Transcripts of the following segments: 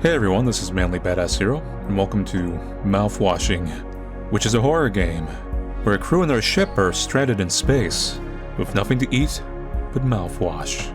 Hey everyone, this is Manly Badass Hero, and welcome to Mouthwashing, which is a horror game where a crew and their ship are stranded in space with nothing to eat but mouthwash.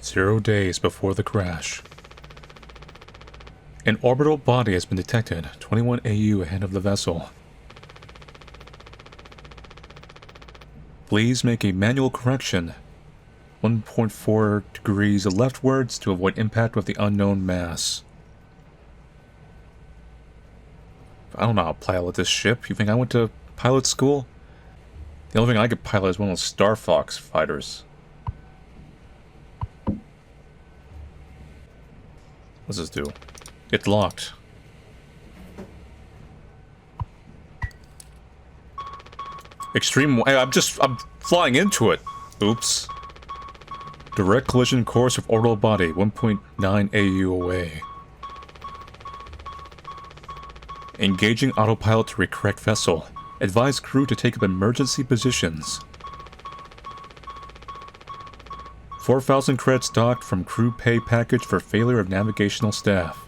Zero days before the crash. An orbital body has been detected 21 AU ahead of the vessel. Please make a manual correction 1.4 degrees leftwards to avoid impact with the unknown mass. I don't know how to pilot this ship. You think I went to pilot school? The only thing I could pilot is one of those Star Fox fighters. What's this do? It's locked. Extreme. I'm flying into it. Oops. Direct collision course with orbital body, 1.9 AU away. Engaging autopilot to recorrect vessel. Advise crew to take up emergency positions. 4,000 credits docked from crew pay package for failure of navigational staff.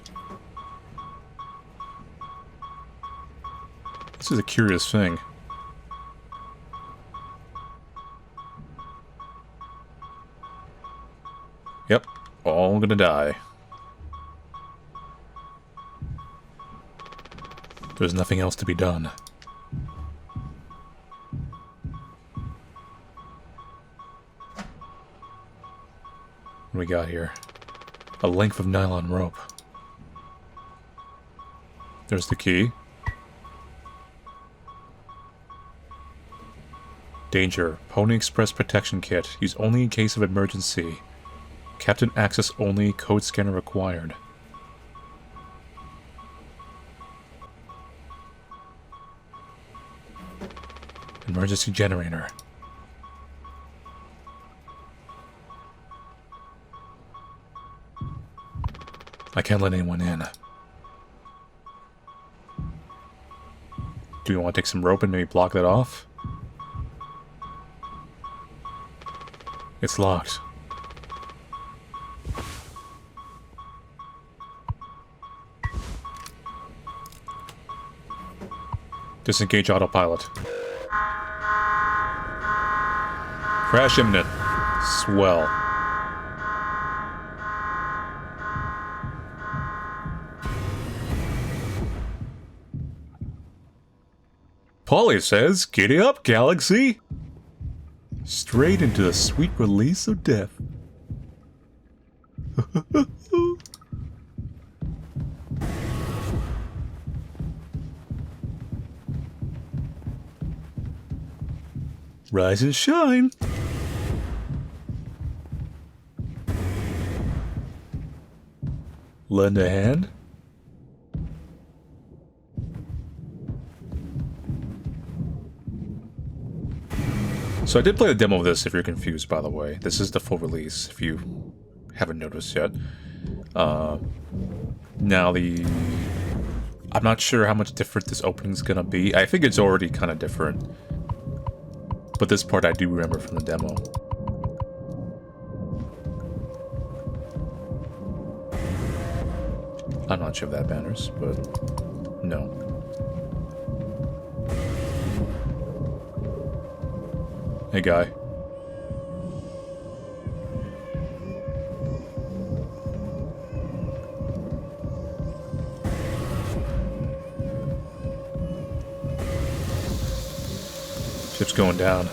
This is a curious thing. Yep, all gonna die. There's nothing else to be done. What do we got here? A length of nylon rope. There's the key. Danger. Pony Express Protection Kit. Used only in case of emergency. Captain access only. Code scanner required. Emergency generator. I can't let anyone in. Do you want to take some rope and maybe block that off? It's locked. Disengage autopilot. Crash imminent. Swell. Polly says, "Giddy up, Galaxy!" Straight into the sweet release of death. Rise and shine! Lend a hand? So I did play the demo of this, if you're confused, by the way. This is the full release, if you haven't noticed yet. Now I'm not sure how much different this opening's gonna be. I think it's already kind of different. But this part I do remember from the demo. I'm not sure if that matters, but no. Hey, guy. Ship's going down.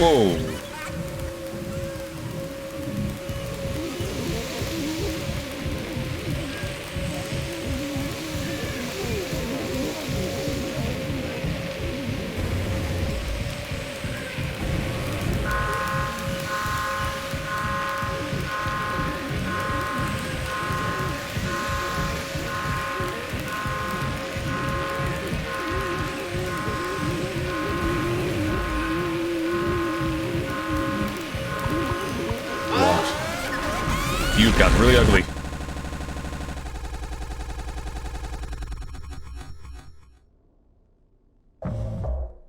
Whoa! You've gotten really ugly.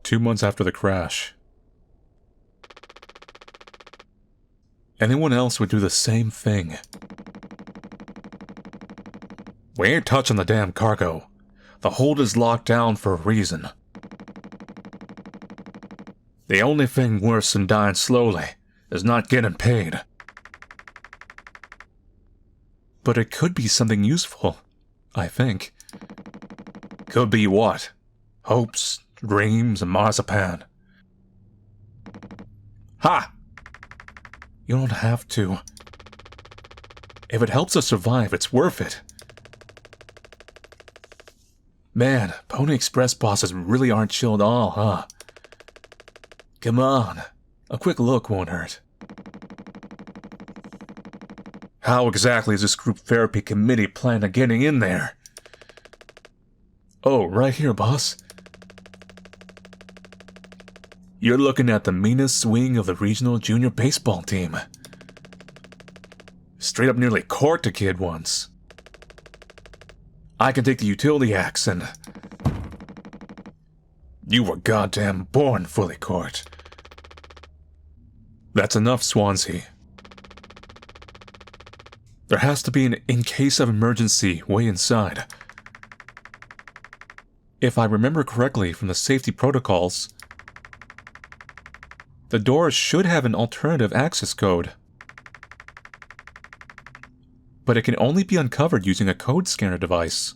Two months after the crash. Anyone else would do the same thing. We ain't touching the damn cargo. The hold is locked down for a reason. The only thing worse than dying slowly is not getting paid. But it could be something useful, I think. Could be what? Hopes, dreams, and marzipan. Ha! You don't have to. If it helps us survive, it's worth it. Man, Pony Express bosses really aren't chill at all, huh? Come on, a quick look won't hurt. How exactly is this group therapy committee planning on getting in there? Oh, right here, boss. You're looking at the meanest swing of the regional junior baseball team. Straight up nearly corked a kid once. I can take the utility axe and... You were goddamn born fully corked. That's enough, Swansea. There has to be an in case of emergency way inside. If I remember correctly from the safety protocols, the door should have an alternative access code. But it can only be uncovered using a code scanner device.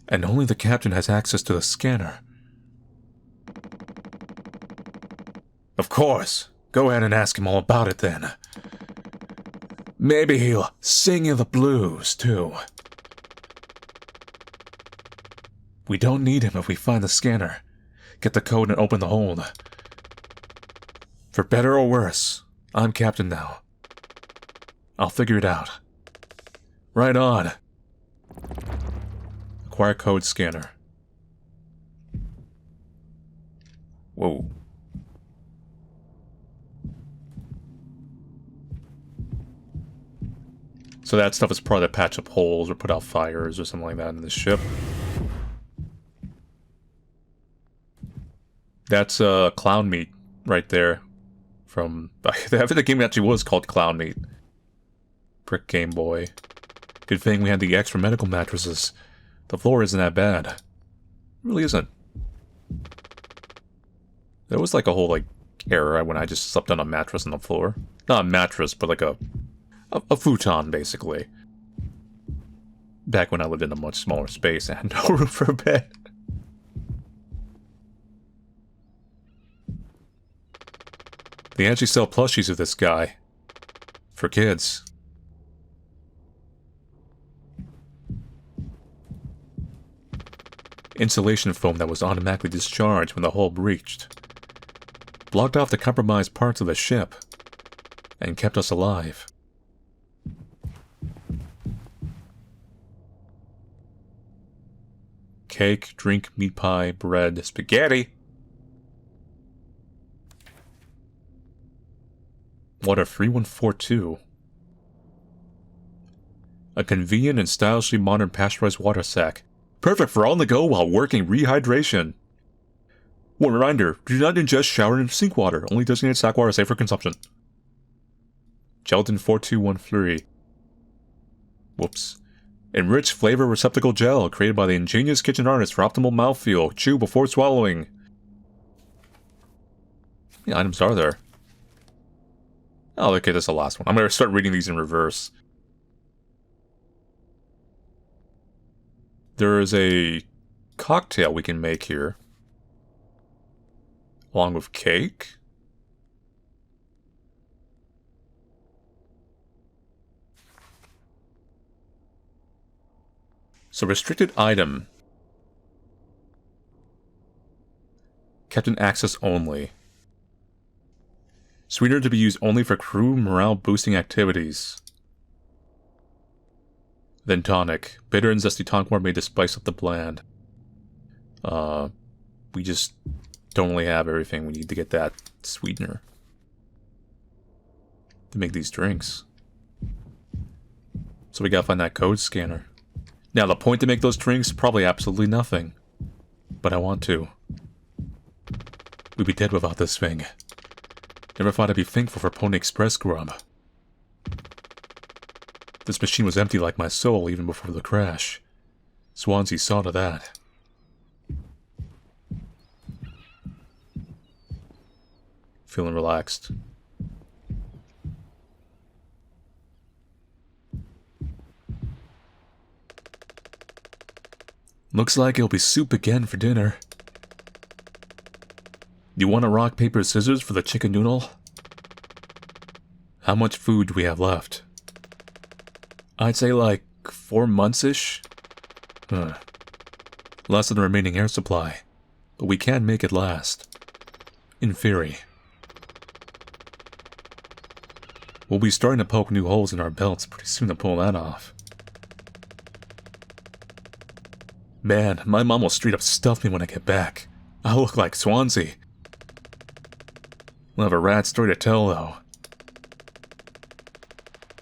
And only the captain has access to the scanner. Of course, go ahead and ask him all about it then. Maybe he'll sing you the blues, too. We don't need him if we find the scanner, get the code and open the hold. For better or worse, I'm captain now. I'll figure it out. Right on. Acquire code scanner. Whoa. So that stuff is part of the patch up holes or put out fires or something like that in the ship. That's clown meat right there. From I think the game actually was called Clown Meat. Brick Game Boy. Good thing we had the extra medical mattresses. The floor isn't that bad. It really isn't. There was like a whole era when I just slept on a mattress on the floor. Not a mattress, but like a futon, basically. Back when I lived in a much smaller space and had no room for a bed. They actually sell plushies of this guy. For kids. Insulation foam that was automatically discharged when the hull breached. Blocked off the compromised parts of the ship. And kept us alive. Cake, drink, meat pie, bread, spaghetti. Water 3142. A convenient and stylishly modern pasteurized water sack. Perfect for on the go while working rehydration. One reminder, do not ingest shower and sink water. Only designated sack water safe for consumption. Gelatin 421 Whoops. Enriched flavor receptacle gel created by the ingenious kitchen artist for optimal mouthfeel. Chew before swallowing. How many items are there? Oh, okay, that's the last one. I'm going to start reading these in reverse. There is a cocktail we can make here. Along with cake? So restricted item. Captain access only. Sweetener to be used only for crew morale boosting activities. Then tonic. Bitter and zesty tonic water made to spice up the bland. We just don't really have everything. We need to get that sweetener to make these drinks. So we gotta find that code scanner. Now the point to make those drinks, probably absolutely nothing. But I want to. We'd be dead without this thing. Never thought I'd be thankful for Pony Express grub. This machine was empty like my soul even before the crash. Swansea saw to that. Feeling relaxed. Looks like it'll be soup again for dinner. You want a rock, paper, scissors for the chicken noodle? How much food do we have left? I'd say like 4 months-ish. Less than the remaining air supply. But we can make it last. In theory. We'll be starting to poke new holes in our belts pretty soon to pull that off. Man, my mom will straight up stuff me when I get back. I'll look like Swansea. We'll have a rad story to tell, though.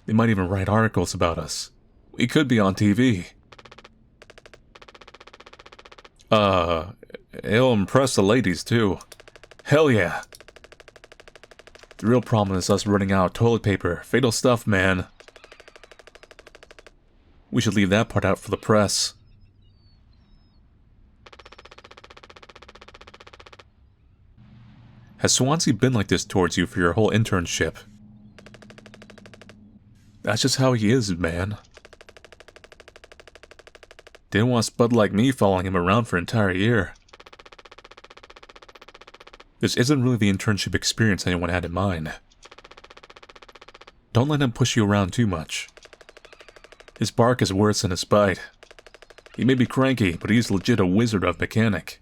They might even write articles about us. We could be on TV. It'll impress the ladies, too. Hell yeah. The real problem is us running out of toilet paper. Fatal stuff, man. We should leave that part out for the press. Has Swansea been like this towards you for your whole internship? That's just how he is, man. Didn't want a spud like me following him around for an entire year. This isn't really the internship experience anyone had in mind. Don't let him push you around too much. His bark is worse than his bite. He may be cranky, but he's legit a wizard of mechanic.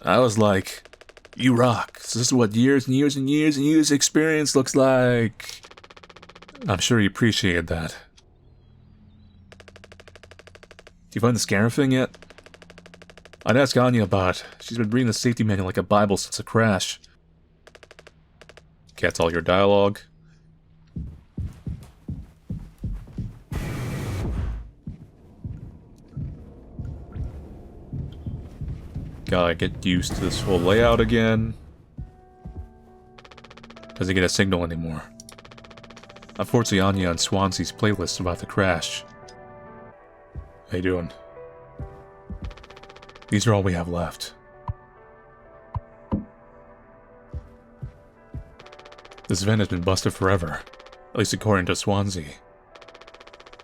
I was like, you rock. So this is what years and years and years and years experience looks like. I'm sure he appreciated that. Do you find the scanner thing yet? I'd ask Anya about it. She's been reading the safety manual like a Bible since the crash. Cat's all your dialogue. Gotta get used to this whole layout again. Doesn't get a signal anymore. Unfortunately, Anya on Swansea's playlist about the crash. How you doing? These are all we have left. This vent has been busted forever. At least according to Swansea.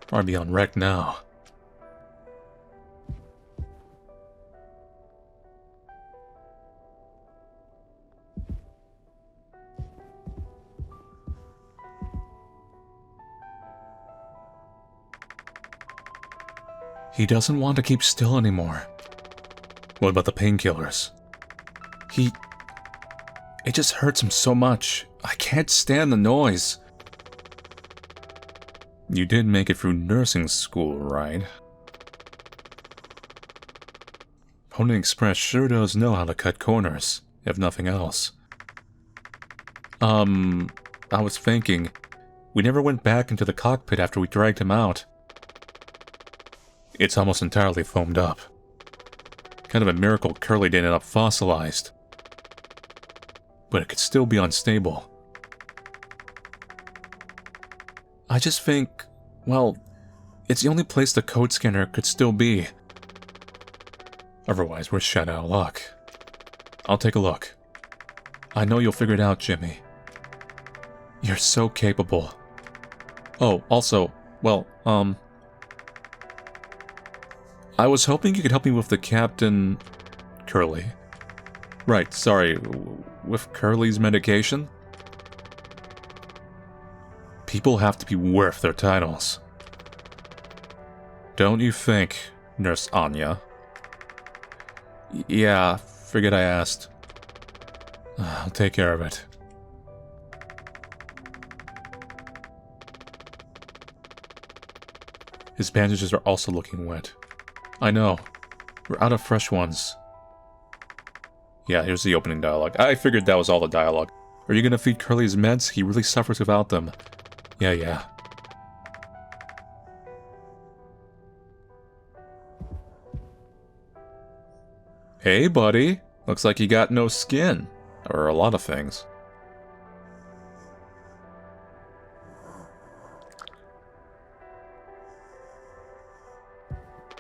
Probably on wreck now. He doesn't want to keep still anymore. What about the painkillers? It just hurts him so much. I can't stand the noise. You did make it through nursing school, right? Pony Express sure does know how to cut corners, if nothing else. I was thinking, we never went back into the cockpit after we dragged him out. It's almost entirely foamed up. Kind of a miracle Curly didn't end up fossilized. But it could still be unstable. I just think, well, it's the only place the code scanner could still be. Otherwise, we're shut out of luck. I'll take a look. I know you'll figure it out, Jimmy. You're so capable. Oh, also, well, I was hoping you could help me with the Captain... Curly. Right, sorry. With Curly's medication? People have to be worth their titles. Don't you think, Nurse Anya? Yeah, forget I asked. I'll take care of it. His bandages are also looking wet. I know. We're out of fresh ones. Yeah, here's the opening dialogue. I figured that was all the dialogue. Are you gonna feed Curly his meds? He really suffers without them. Yeah. Hey, buddy. Looks like you got no skin. Or a lot of things.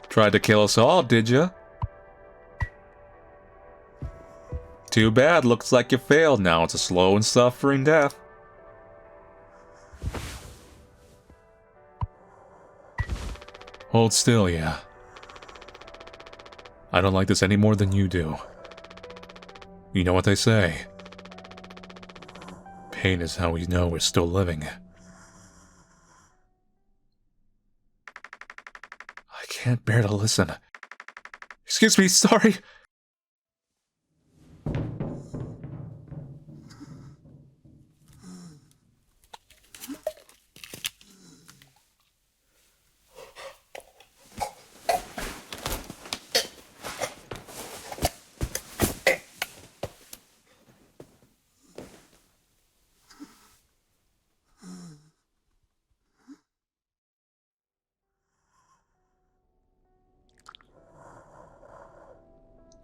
Tried to kill us all, did ya? Too bad, looks like you failed. Now it's a slow and suffering death. Hold still, yeah. I don't like this any more than you do. You know what they say. Pain is how we know we're still living. I can't bear to listen. Excuse me, sorry.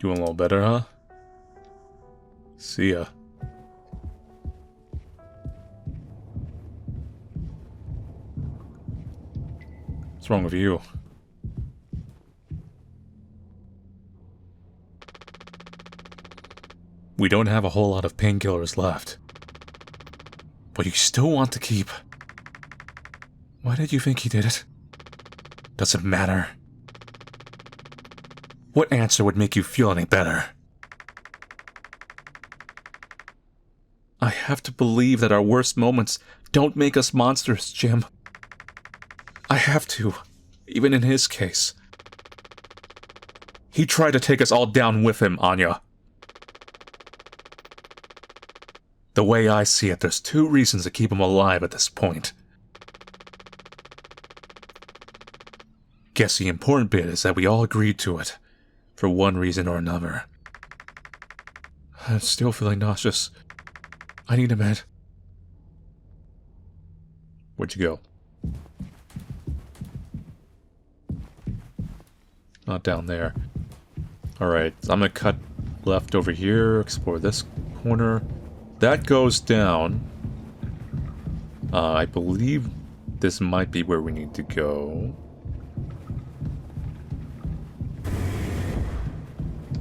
Doing a little better, huh? See ya. What's wrong with you? We don't have a whole lot of painkillers left. But you still want to keep... Why did you think he did it? Doesn't matter. What answer would make you feel any better? I have to believe that our worst moments don't make us monsters, Jim. I have to, even in his case. He tried to take us all down with him, Anya. The way I see it, there's 2 reasons to keep him alive at this point. Guess the important bit is that we all agreed to it. For one reason or another. I'm still feeling nauseous. I need a med. Where'd you go? Not down there. Alright, I'm gonna cut left over here, explore this corner. That goes down. I believe this might be where we need to go.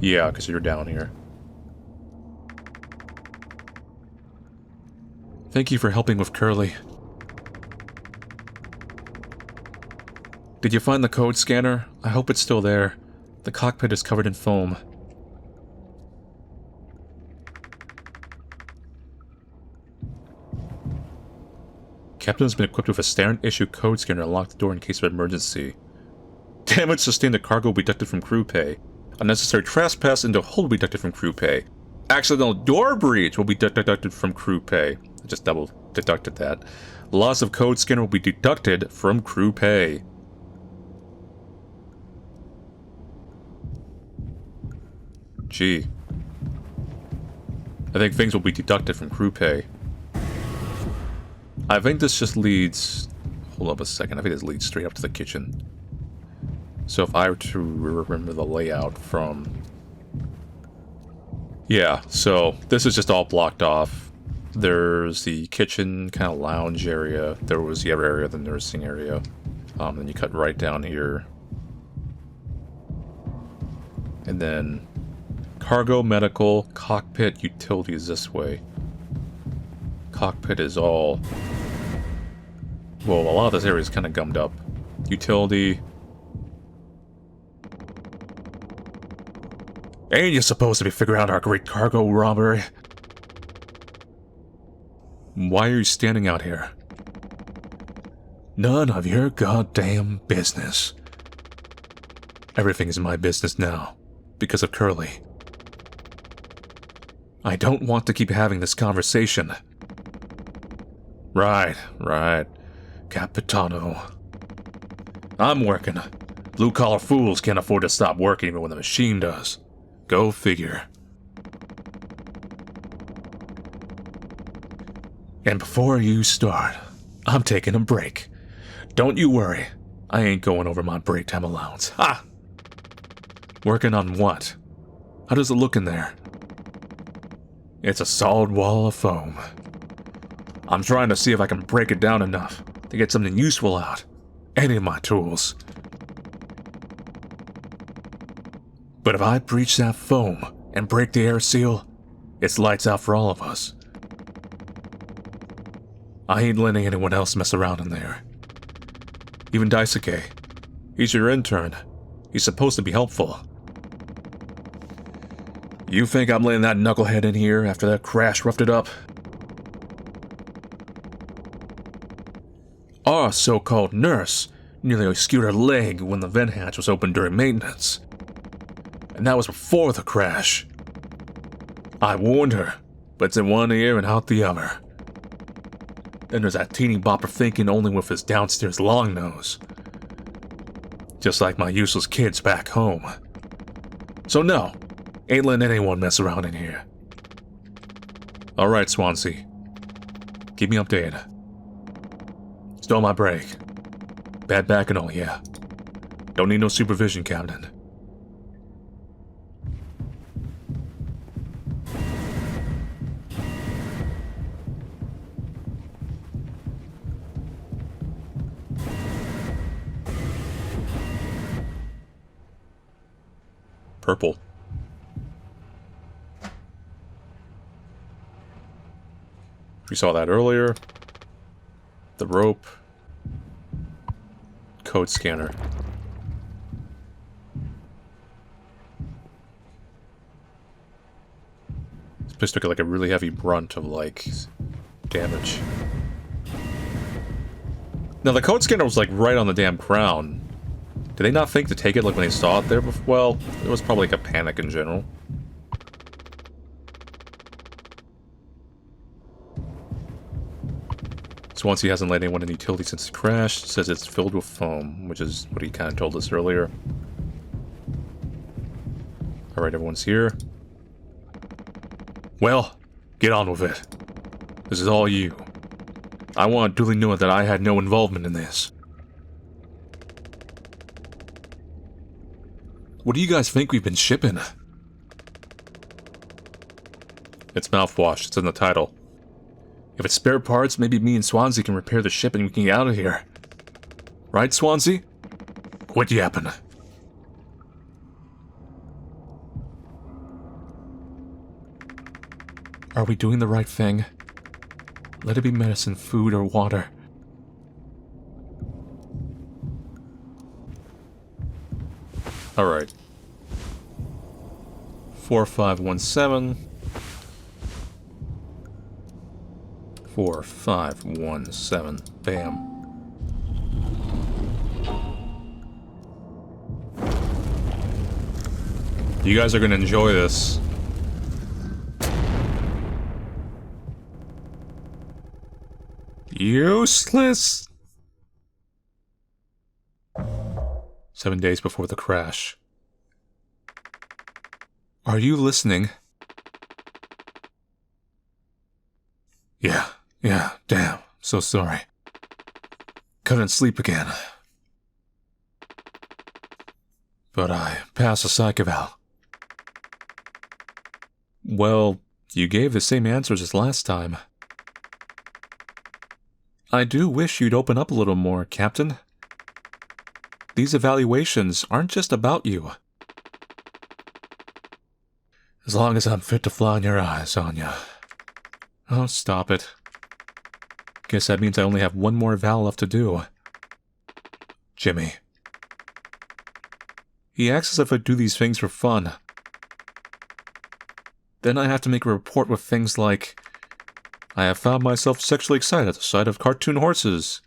Yeah, because you're down here. Thank you for helping with Curly. Did you find the code scanner? I hope it's still there. The cockpit is covered in foam. Captain has been equipped with a standard-issue code scanner to lock the door in case of emergency. Damage sustained to cargo will be deducted from crew pay. Unnecessary trespass into hold will be deducted from crew pay. Accidental door breach will be deducted from crew pay. I just double deducted that. Loss of code scanner will be deducted from crew pay. Gee. I think things will be deducted from crew pay. I think this just leads... Hold up a second. I think this leads straight up to the kitchen. So if I were to remember the layout from... Yeah, so this is just all blocked off. There's the kitchen kind of lounge area. There was the other area, the nursing area. Then you cut right down here. And then cargo, medical, cockpit, utilities this way. Cockpit is all... Well, a lot of this area is kind of gummed up. Utility... Ain't you supposed to be figuring out our great cargo robbery? Why are you standing out here? None of your goddamn business. Everything is my business now, because of Curly. I don't want to keep having this conversation. Right. Capitano. I'm working. Blue-collar fools can't afford to stop working even when the machine does. Go figure. And before you start, I'm taking a break. Don't you worry. I ain't going over my break time allowance. Ha! Working on what? How does it look in there? It's a solid wall of foam. I'm trying to see if I can break it down enough to get something useful out. Any of my tools. But if I breach that foam and break the air seal, it's lights out for all of us. I ain't letting anyone else mess around in there. Even Daisuke. He's your intern. He's supposed to be helpful. You think I'm letting that knucklehead in here after that crash roughed it up? Our so-called nurse nearly skewed her leg when the vent hatch was opened during maintenance. And that was before the crash. I warned her, but it's in one ear and out the other. Then there's that teeny bopper thinking only with his downstairs long nose. Just like my useless kids back home. So no, ain't letting anyone mess around in here. Alright, Swansea. Keep me updated. Still on my break. Bad back and all, yeah. Don't need no supervision, Captain. Purple. We saw that earlier. The rope. Code scanner. This place took like a really heavy brunt of like damage. Now the code scanner was like right on the damn ground. Did they not think to take it like when they saw it there before? Well, it was probably like a panic in general. Swansea hasn't let anyone in the utility since the crash. Says it's filled with foam, which is what he kind of told us earlier. Alright, everyone's here. Well, get on with it. This is all you. I want duly know that I had no involvement in this. What do you guys think we've been shipping? It's Mouthwash. It's in the title. If it's spare parts, maybe me and Swansea can repair the ship and we can get out of here. Right, Swansea? Quit yapping. Are we doing the right thing? Let it be medicine, food, or water. Alright. 4517. 4517. Bam. You guys are gonna enjoy this. Useless. 7 days before the crash. Are you listening? Yeah, damn. So sorry. Couldn't sleep again. But I passed a psych eval. Well, you gave the same answers as last time. I do wish you'd open up a little more, Captain. These evaluations aren't just about you. As long as I'm fit to fly in your eyes, Anya. Oh, stop it. Guess that means I only have one more eval left to do. Jimmy. He acts as if I do these things for fun. Then I have to make a report with things like, I have found myself sexually excited at the sight of cartoon horses.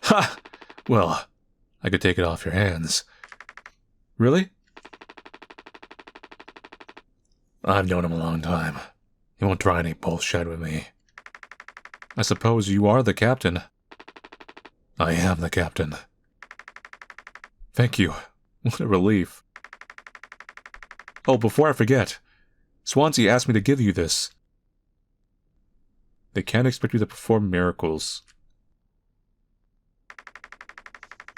Ha! Well, I could take it off your hands. Really? I've known him a long time. He won't try any bullshit with me. I suppose you are the captain. I am the captain. Thank you. What a relief. Oh, before I forget, Swansea asked me to give you this. They can't expect you to perform miracles.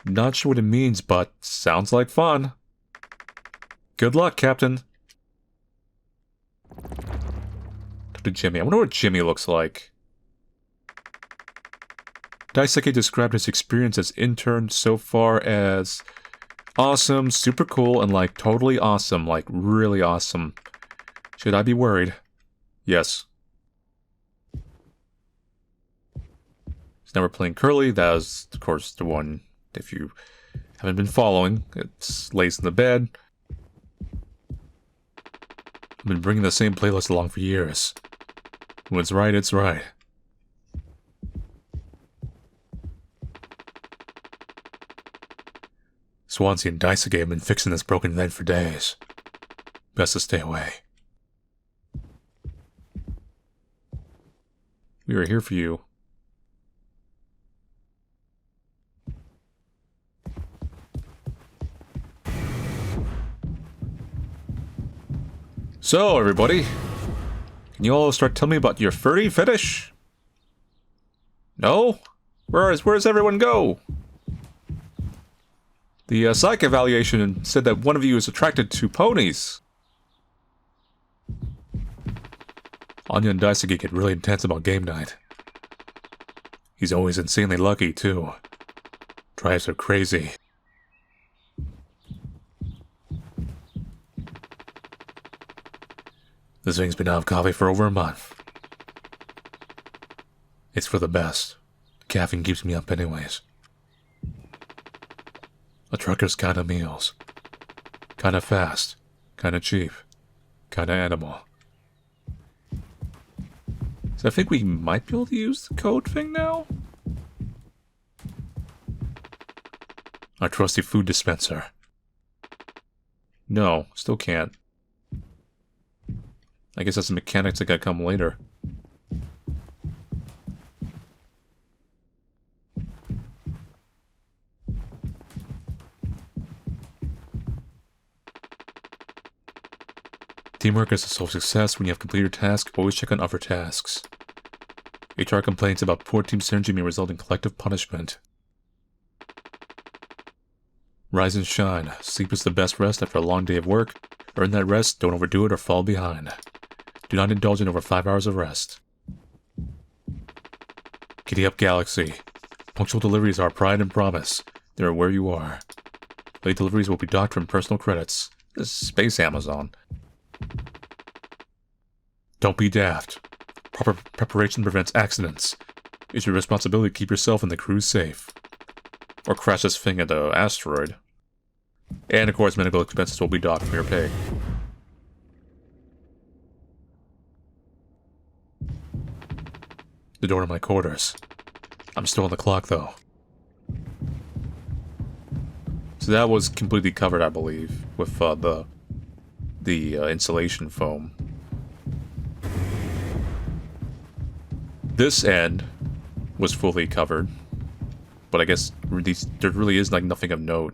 Not sure what it means, but sounds like fun. Good luck, Captain. Talk to Jimmy. I wonder what Jimmy looks like. Daisuke described his experience as intern so far as awesome, super cool, and like totally awesome, like really awesome. Should I be worried? Yes. So now we're playing Curly. That is, of course, the one, if you haven't been following, it's lays in the bed. I've been bringing the same playlist along for years. When it's right, it's right. Swansea and Daisuke have been fixing this broken vent for days. Best to stay away. We are here for you. So, everybody, can you all start telling me about your furry fetish? No? Where's everyone go? The psych evaluation said that one of you is attracted to ponies. Anya and Daisuke get really intense about game night. He's always insanely lucky, too. Drives her crazy. This thing's been out of coffee for over a month. It's for the best. The caffeine keeps me up anyways. A trucker's kind of meals. Kind of fast. Kind of cheap. Kind of animal. So I think we might be able to use the code thing now? Our trusty food dispenser. No, still can't. I guess that's the mechanics that gotta come later. Teamwork is a sole success. When you have completed your task, always check on other tasks. HR complaints about poor team synergy may result in collective punishment. Rise and shine. Sleep is the best rest after a long day of work. Earn that rest, don't overdo it or fall behind. Do not indulge in over 5 hours of rest. Giddy up, Galaxy. Punctual deliveries are our pride and promise. They are where you are. Late deliveries will be docked from personal credits. This is Space Amazon. Don't be daft. Proper preparation prevents accidents. It's your responsibility to keep yourself and the crew safe. Or crash this thing at the asteroid. And of course, medical expenses will be docked from your pay. The door to my quarters. I'm still on the clock, though. So that was completely covered, I believe, with the insulation foam. This end was fully covered, but I guess there really is like nothing of note.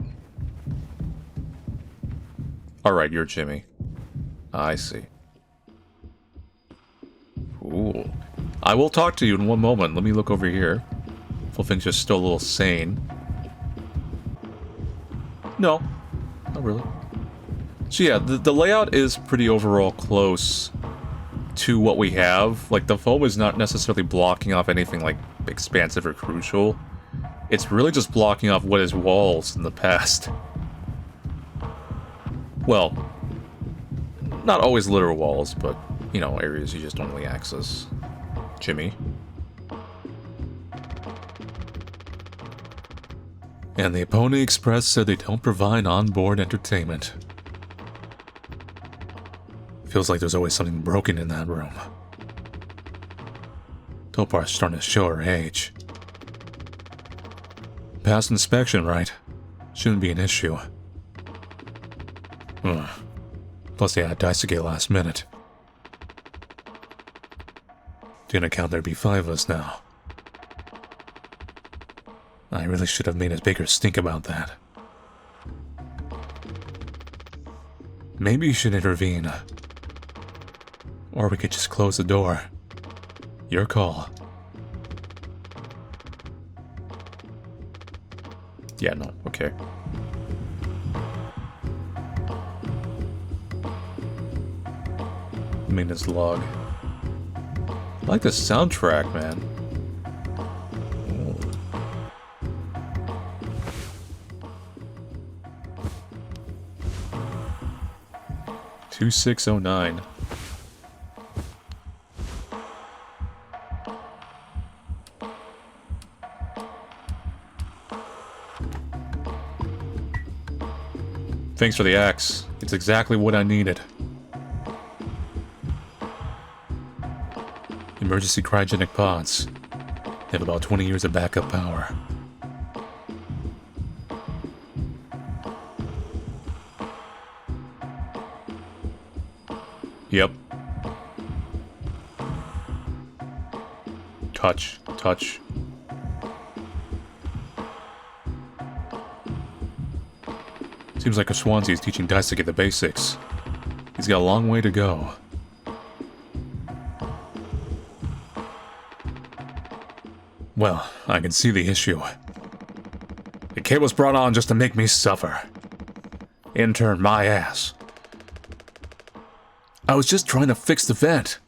Alright, you're Jimmy. I see. Ooh. I will talk to you in one moment. Let me look over here. Hopefully things are still a little sane. No. Not really. So yeah, the layout is pretty overall close to what we have. Like, the foam is not necessarily blocking off anything, like, expansive or crucial. It's really just blocking off what is walls in the past. Well, not always literal walls, but, you know, areas you just don't really access. Jimmy. And the Pony Express said they don't provide onboard entertainment. Feels like there's always something broken in that room. Topar's starting to show her age. Past inspection, right? Shouldn't be an issue. Plus they had Daisuke last minute. Didn't account there'd be 5 of us now. I really should have made a bigger stink about that. Maybe you should intervene. Or we could just close the door. Your call. Yeah, no, okay. Maintenance log. I like the soundtrack, man. 2609. Thanks for the axe. It's exactly what I needed. Emergency cryogenic pods. They have about 20 years of backup power. Yep. Touch. Touch. Seems like Swansea is teaching Daisuke the basics. He's got a long way to go. Well, I can see the issue. The kid was brought on just to make me suffer. Intern my ass. I was just trying to fix the vent.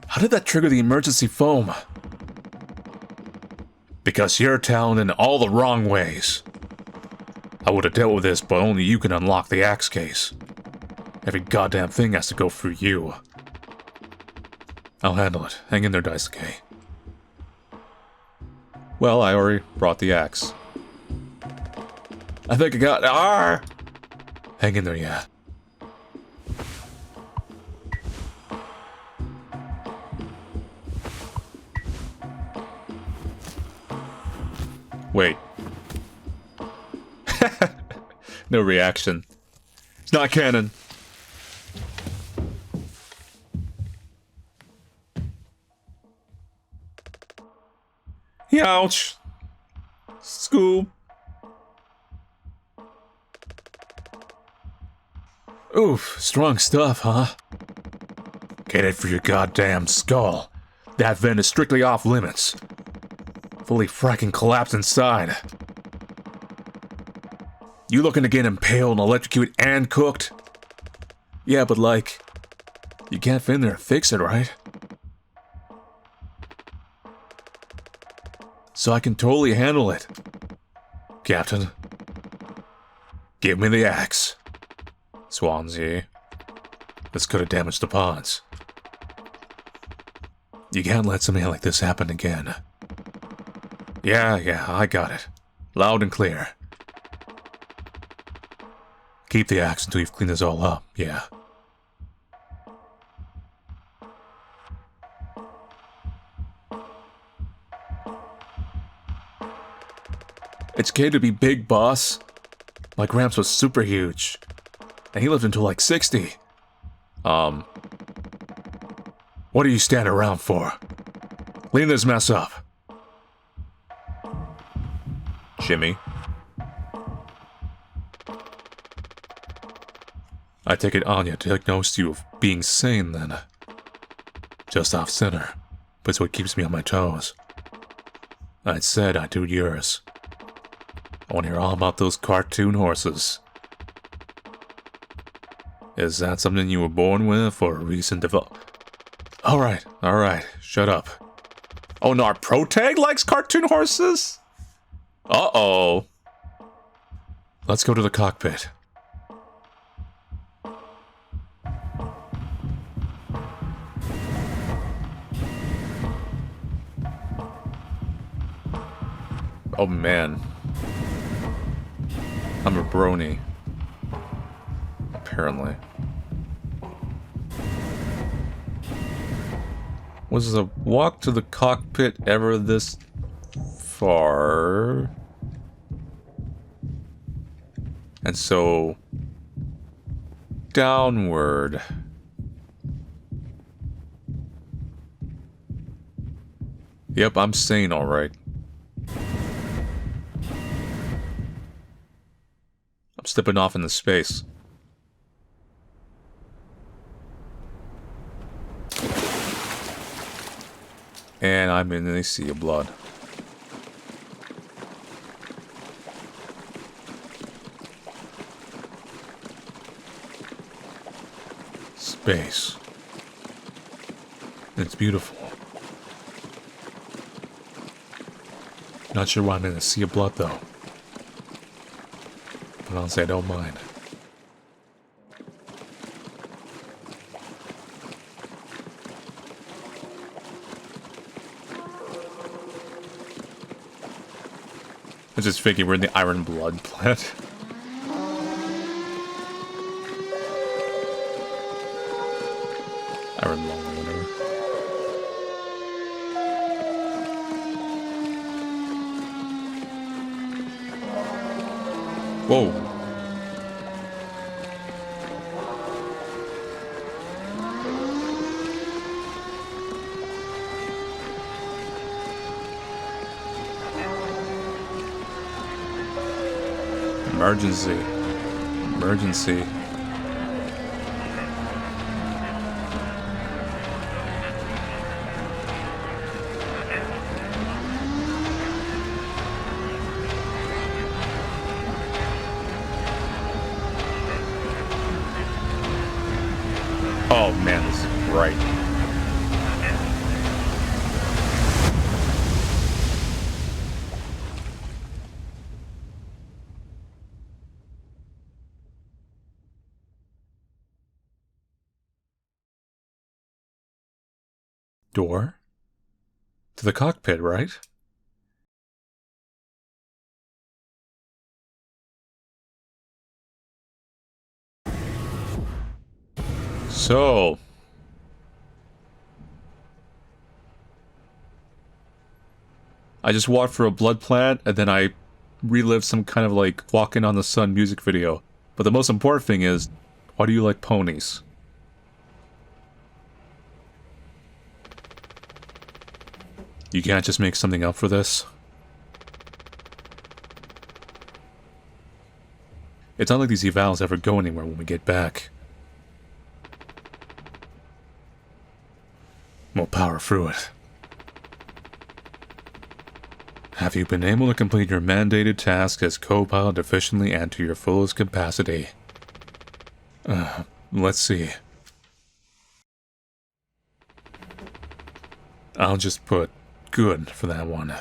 How did that trigger the emergency foam? Because you're talented in all the wrong ways. I would have dealt with this, but only you can unlock the axe case. Every goddamn thing has to go through you. I'll handle it. Hang in there, Daisuke. Well, I already brought the axe. I think I got... Arr! Hang in there, yeah. Wait. No reaction. It's not canon. Ouch. School. Oof, strong stuff, huh? Get it for your goddamn skull. That vent is strictly off limits. Fully fracking collapse inside. You looking to get impaled and electrocuted and cooked? Yeah, but like, you can't fit in there and fix it, right? So I can totally handle it. Captain, give me the axe. Swansea, this could have damaged the pods. You can't let something like this happen again. Yeah, I got it. Loud and clear. Keep the axe until you've cleaned this all up, yeah. It's okay to be big, boss. My Gramps was super huge. And he lived until like 60. What are you standing around for? Clean this mess up. Jimmy. I take it Anya diagnosed you of being sane then. Just off center, but it's what keeps me on my toes. I'd said I'd do yours. I want to hear all about those cartoon horses. Is that something you were born with or a recent Alright, shut up. Oh no, our protag likes cartoon horses? Uh-oh. Let's go to the cockpit. Oh man. I'm a brony. Apparently. Was the walk to the cockpit ever this far? And so... downward. Yep, I'm sane alright. I'm stepping off into space. And I'm in a sea of blood. Space. It's beautiful. Not sure why I'm in a sea of blood though. But honestly, I don't mind. I just figured we're in the Iron Blood planet. Iron Lung, whatever. Whoa. Emergency. Emergency. Oh man, this is great. Door? To the cockpit, right? So... I just walked through a blood plant, and then I relived some kind of like Walking on the Sun music video. But the most important thing is, why do you like ponies? You can't just make something up for this? It's not like these evals ever go anywhere when we get back. We'll power through it. Have you been able to complete your mandated task as co-pilot efficiently and to your fullest capacity? Let's see. I'll just put good for that one.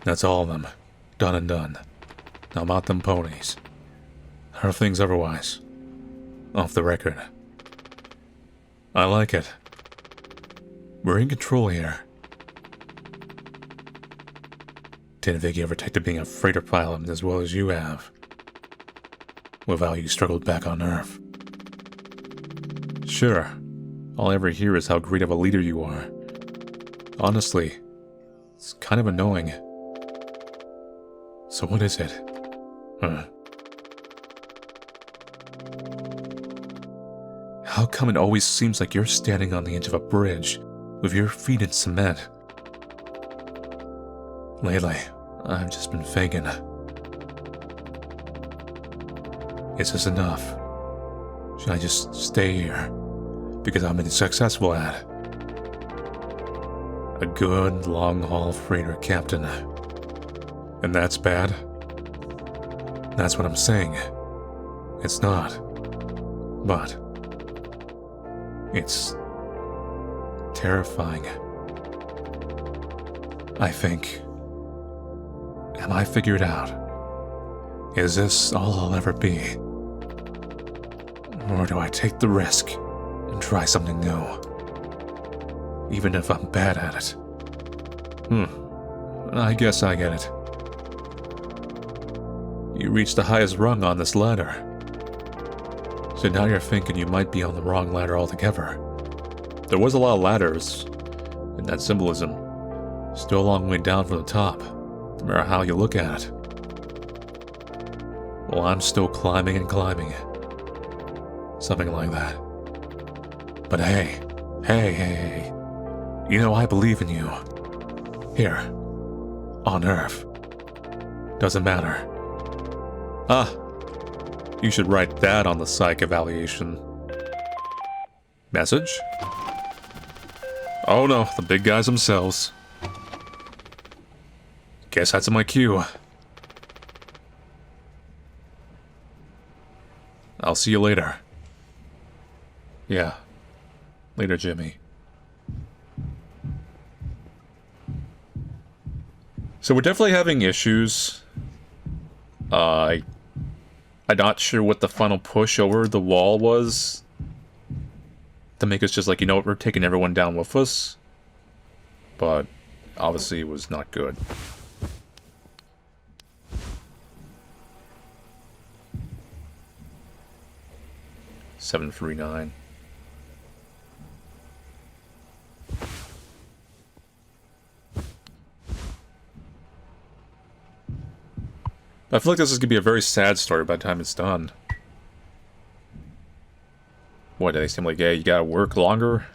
That's all of them. Done and done. Now about them ponies. How are things otherwise? Off the record. I like it. We're in control here. Didn't think you ever take to being a freighter pilot as well as you have. With how you struggled back on Earth. Sure, all I ever hear is how great of a leader you are. Honestly, it's kind of annoying. So what is it? How come it always seems like you're standing on the edge of a bridge, with your feet in cement? Lately, I've just been thinking. Is this enough? Should I just stay here? Because I'm successful at it. A good, long-haul freighter captain. And that's bad? That's what I'm saying. It's not. But... it's... terrifying. I think... am I figured out? Is this all I'll ever be? Or do I take the risk and try something new? Even if I'm bad at it. I guess I get it. You reached the highest rung on this ladder. So now you're thinking you might be on the wrong ladder altogether. there was a lot of ladders in that symbolism. Still a long way down from the top, no matter how you look at it. Well, I'm still climbing and climbing. Something like that. But hey, you know I believe in you. Here, on Earth. Doesn't matter. Ah, you should write that on the psych evaluation. Message? Oh no, the big guys themselves. Guess that's in my queue. I'll see you later. Yeah. Later, Jimmy. So we're definitely having issues. I'm not sure what the final push over the wall was to make us just like, you know what, we're taking everyone down with us. But obviously it was not good. $7.39. I feel like this is gonna be a very sad story by the time it's done. What, do they seem like, yeah, you gotta work longer?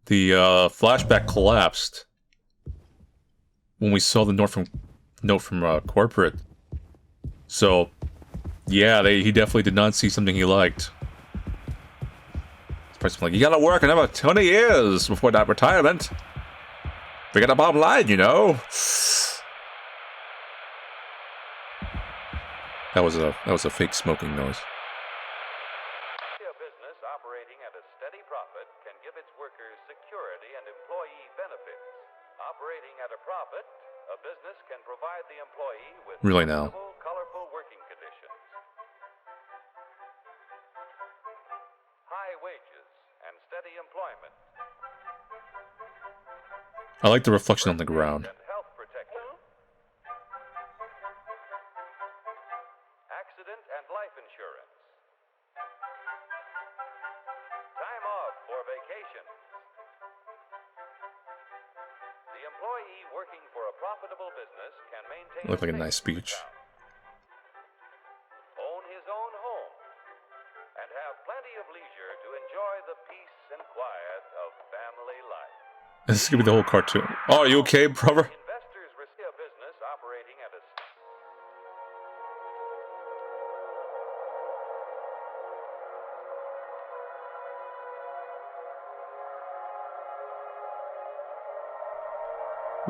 The flashback collapsed when we saw the note from corporate. So, yeah, he definitely did not see something he liked. This person like, you gotta work another 20 years before that retirement. We got a bottom line, you know. That was a fake smoking noise. A business operating at a steady profit can give its workers security and employee benefits. Operating at a profit, a business can provide the employee with really now. Colorful working conditions, high wages, and steady employment. I like the reflection on the ground. And health protection. Accident and life insurance. Time off for vacation. The employee working for a profitable business can maintain Looked like a nice speech. Own his own home, and have plenty of leisure to enjoy the peace and quiet of family life. This is gonna be the whole cartoon. Oh, are you okay, brother? Investors receive a business operating at a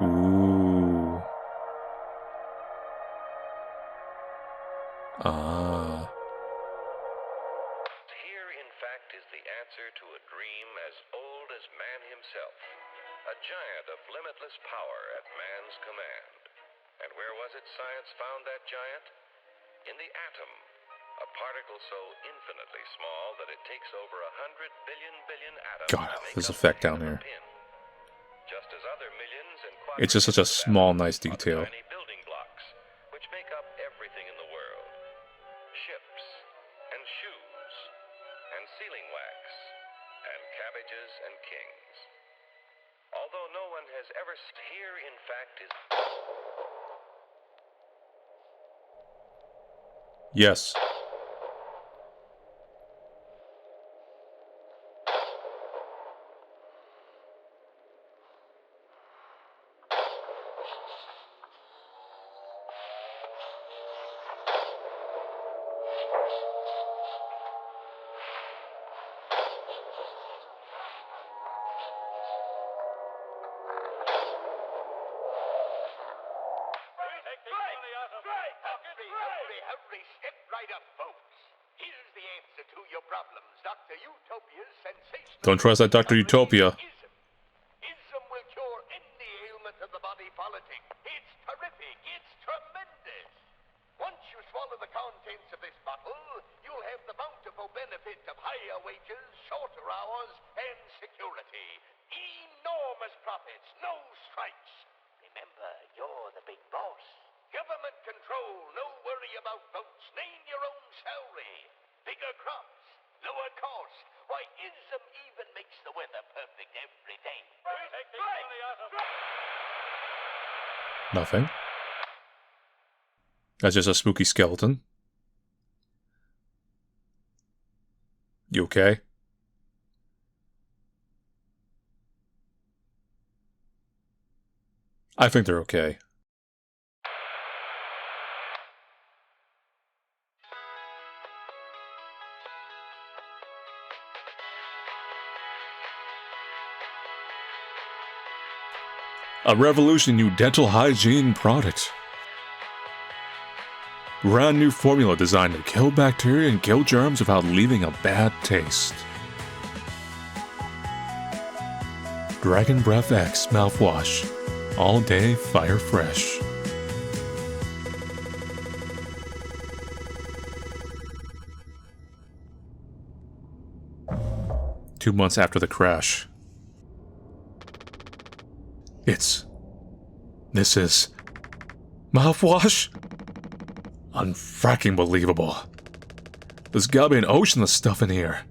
Ooh. Here, in fact, is the answer to a dream as old as man himself. A giant of limitless power at man's command. And where was it science found that giant? In the atom. A particle so infinitely small that it takes over 100 billion atoms. God, this effect down here. Just as other millions and It's just such a small, nice detail. tiny building blocks, which make up everything in the world. Ships, and shoes, and sealing wax, and cabbages and kings. Although no one has ever here, in fact, is... Yes. Hurry, step right up, folks. Here's the answer to your problems. Dr. Utopia's sensational... Don't trust that Dr. Utopia. Ism will cure any ailment of the body politic. It's terrific. It's tremendous. Once you swallow the contents of this bottle, you'll have the bountiful benefit of higher wages, shorter hours, and security. Enormous profits, no strikes. Remember, you're the big boss. Government control, no worry about votes. Name your own salary. Bigger crops, lower cost. Why, ism even makes the weather perfect every day. Nothing. That's just a spooky skeleton. You okay? I think they're okay. A revolutionary new dental hygiene product. Brand new formula designed to kill bacteria and kill germs without leaving a bad taste. Dragon Breath X Mouthwash. All day fire fresh. Two months after the crash. This is Mouthwash? Unfracking believable. There's gotta be an ocean of stuff in here.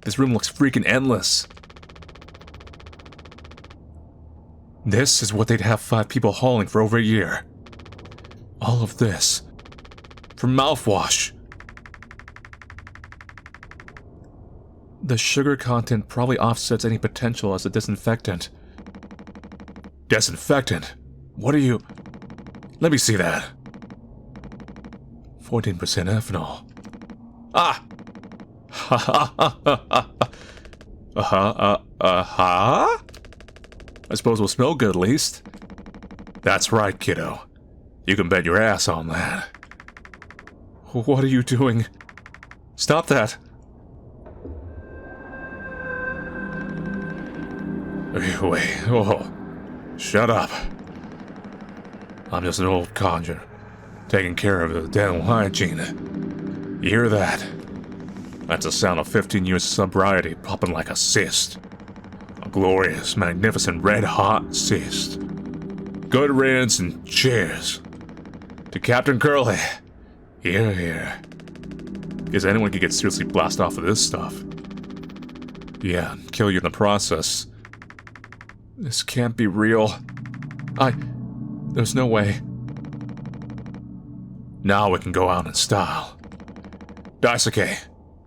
This room looks freaking endless. This is what they'd have 5 people hauling for over a year. All of this for Mouthwash. The sugar content probably offsets any potential as a disinfectant. Disinfectant? What are you... Let me see that. 14% ethanol. Ah! Ha ha ha ha ha! I suppose we'll smell good at least. That's right, kiddo. You can bet your ass on that. What are you doing? Stop that! Wait, oh. Shut up. I'm just an old codger, taking care of the dental hygiene. You hear that? That's the sound of 15 years of sobriety popping like a cyst. A glorious, magnificent, red-hot cyst. Good riddance and cheers. To Captain Curly. Here, here. Guess anyone could get seriously blasted off of this stuff. Yeah, kill you in the process. This can't be real. There's no way. Now we can go out in style. Daisuke,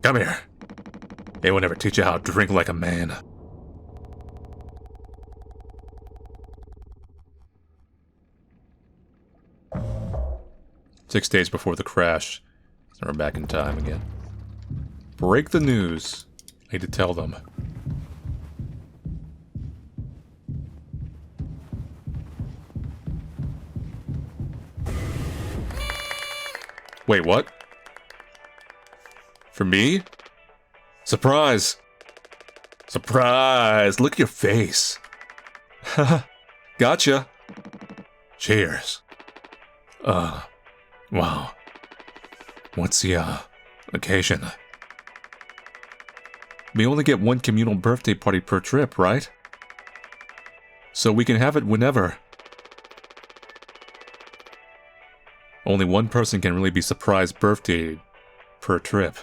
come here. They will never teach you how to drink like a man. Six days before the crash. So we're back in time again. Break the news. I need to tell them. Wait, what? For me? Surprise! Surprise! Look at your face. Haha. Gotcha. Cheers. Wow. What's the, occasion? We only get one communal birthday party per trip, right? So we can have it whenever. Only one person can really be surprised birthday per trip.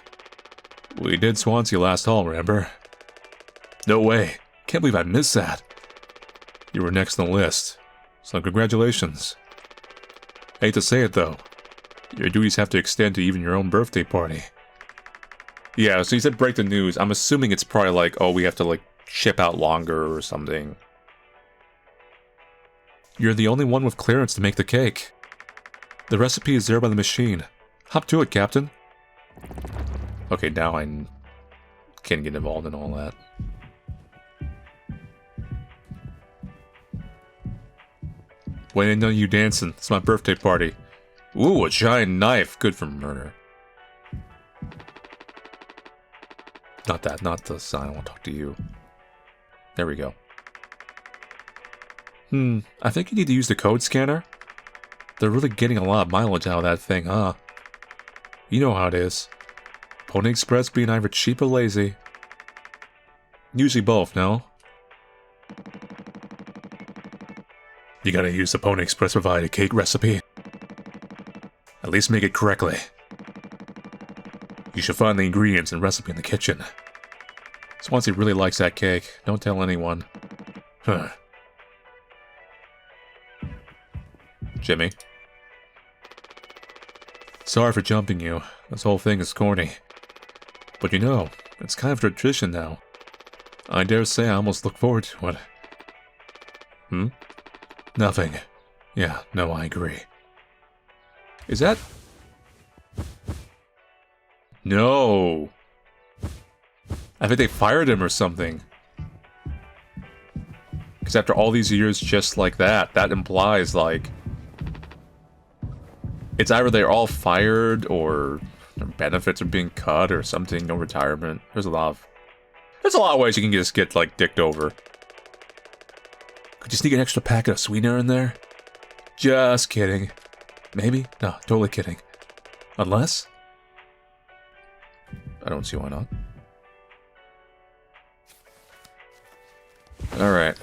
We did Swansea last fall, remember? No way. Can't believe I missed that. You were next on the list, so congratulations. Hate to say it though, your duties have to extend to even your own birthday party. Yeah, so you said break the news. I'm assuming it's probably like, oh, we have to like ship out longer or something. You're the only one with clearance to make the cake. The recipe is there by the machine. Hop to it, Captain. Okay, now I can't get involved in all that. Why didn't know you dancing? It's my birthday party. Ooh, a giant knife. Good for murder. Not that, not the sign. I want to talk to you. There we go. I think you need to use the code scanner. They're really getting a lot of mileage out of that thing, huh? You know how it is. Pony Express being either cheap or lazy. Usually both, no? You gotta use the Pony Express provided cake recipe. At least make it correctly. You should find the ingredients and recipe in the kitchen. Swansea really likes that cake. Don't tell anyone. Huh. Jimmy. Sorry for jumping you. This whole thing is corny. But you know, it's kind of tradition now. I dare say I almost look forward to it. Nothing. Yeah, no, I agree. Is that... No! I think they fired him or something. Because after all these years just like that, that implies, like... It's either they're all fired, or their benefits are being cut, or something, no retirement. There's a lot of ways you can just get, like, dicked over. Could you sneak an extra packet of sweetener in there? Just kidding. Maybe? No, totally kidding. Unless? I don't see why not. Alright.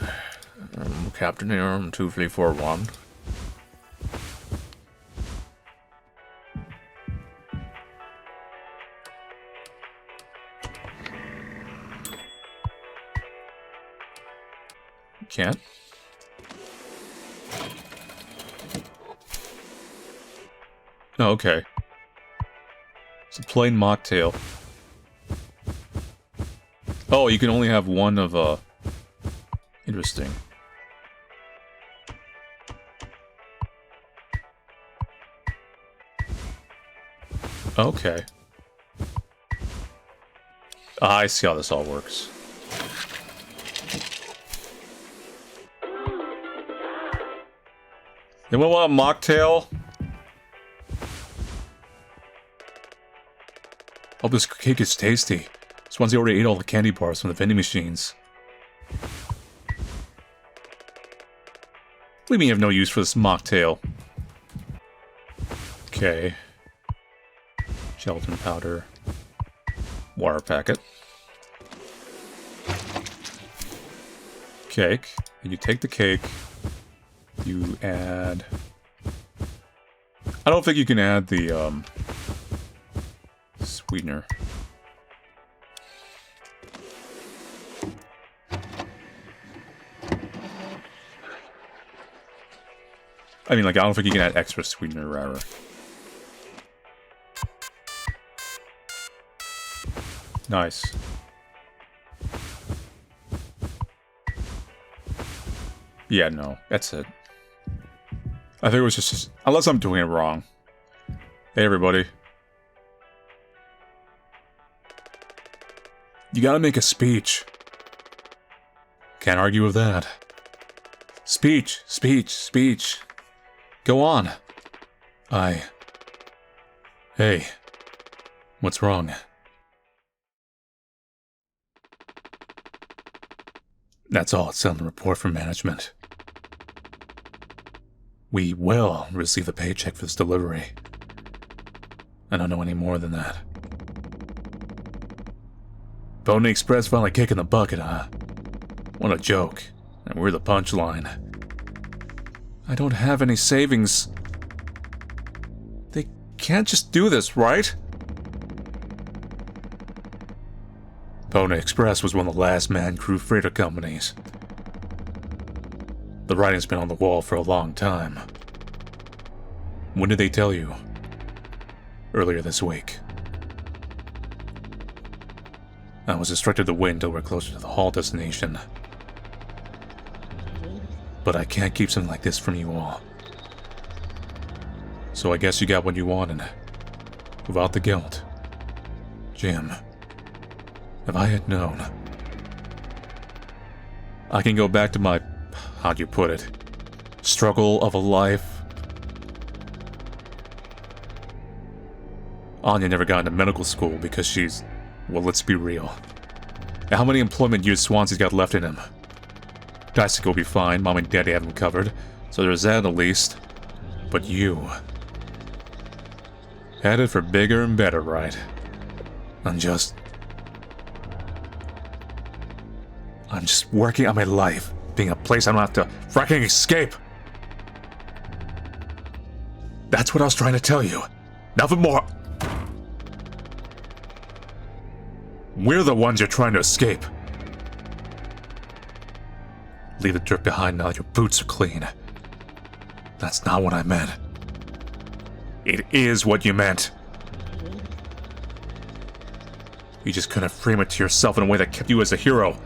Captain here, 2341. Can't. Oh, okay. It's a plain mocktail. Oh, you can only have one of, Interesting. Okay. I see how this all works. Anyone want a mocktail? Hope this cake is tasty. Swansea already ate all the candy bars from the vending machines. We may have no use for this mocktail. Okay. Gelatin powder. Water packet. Cake. And you take the cake. You add... I don't think you can add the, sweetener. I mean, like, I don't think you can add extra sweetener, rather. Nice. Yeah, no, that's it. I think it was just... Unless I'm doing it wrong. Hey, everybody. You gotta make a speech. Can't argue with that. Speech, speech, speech. Go on. Hey. What's wrong? That's all it said in the report from management. We will receive a paycheck for this delivery. I don't know any more than that. Pony Express finally kicking the bucket, huh? What a joke. And we're the punchline. I don't have any savings. They can't just do this, right? Pony Express was one of the last man crew freighter companies. The writing's been on the wall for a long time. When did they tell you? Earlier this week. I was instructed to wait until we're closer to the haul destination. But I can't keep something like this from you all. So I guess you got what you wanted. Without the guilt. Jim, if I had known... I can go back to my... how'd you put it? Struggle of a life. Anya never got into medical school because she's... well, let's be real. How many employment years Swansea's got left in him? Dysic will be fine, Mom and Daddy have him covered, so there's that at least. But you... headed for bigger and better, right? I'm just working on my life, being a place I don't have to fricking escape! That's what I was trying to tell you. Nothing more. We're the ones you're trying to escape. Leave the dirt behind now that your boots are clean. That's not what I meant. It is what you meant. You just couldn't frame it to yourself in a way that kept you as a hero.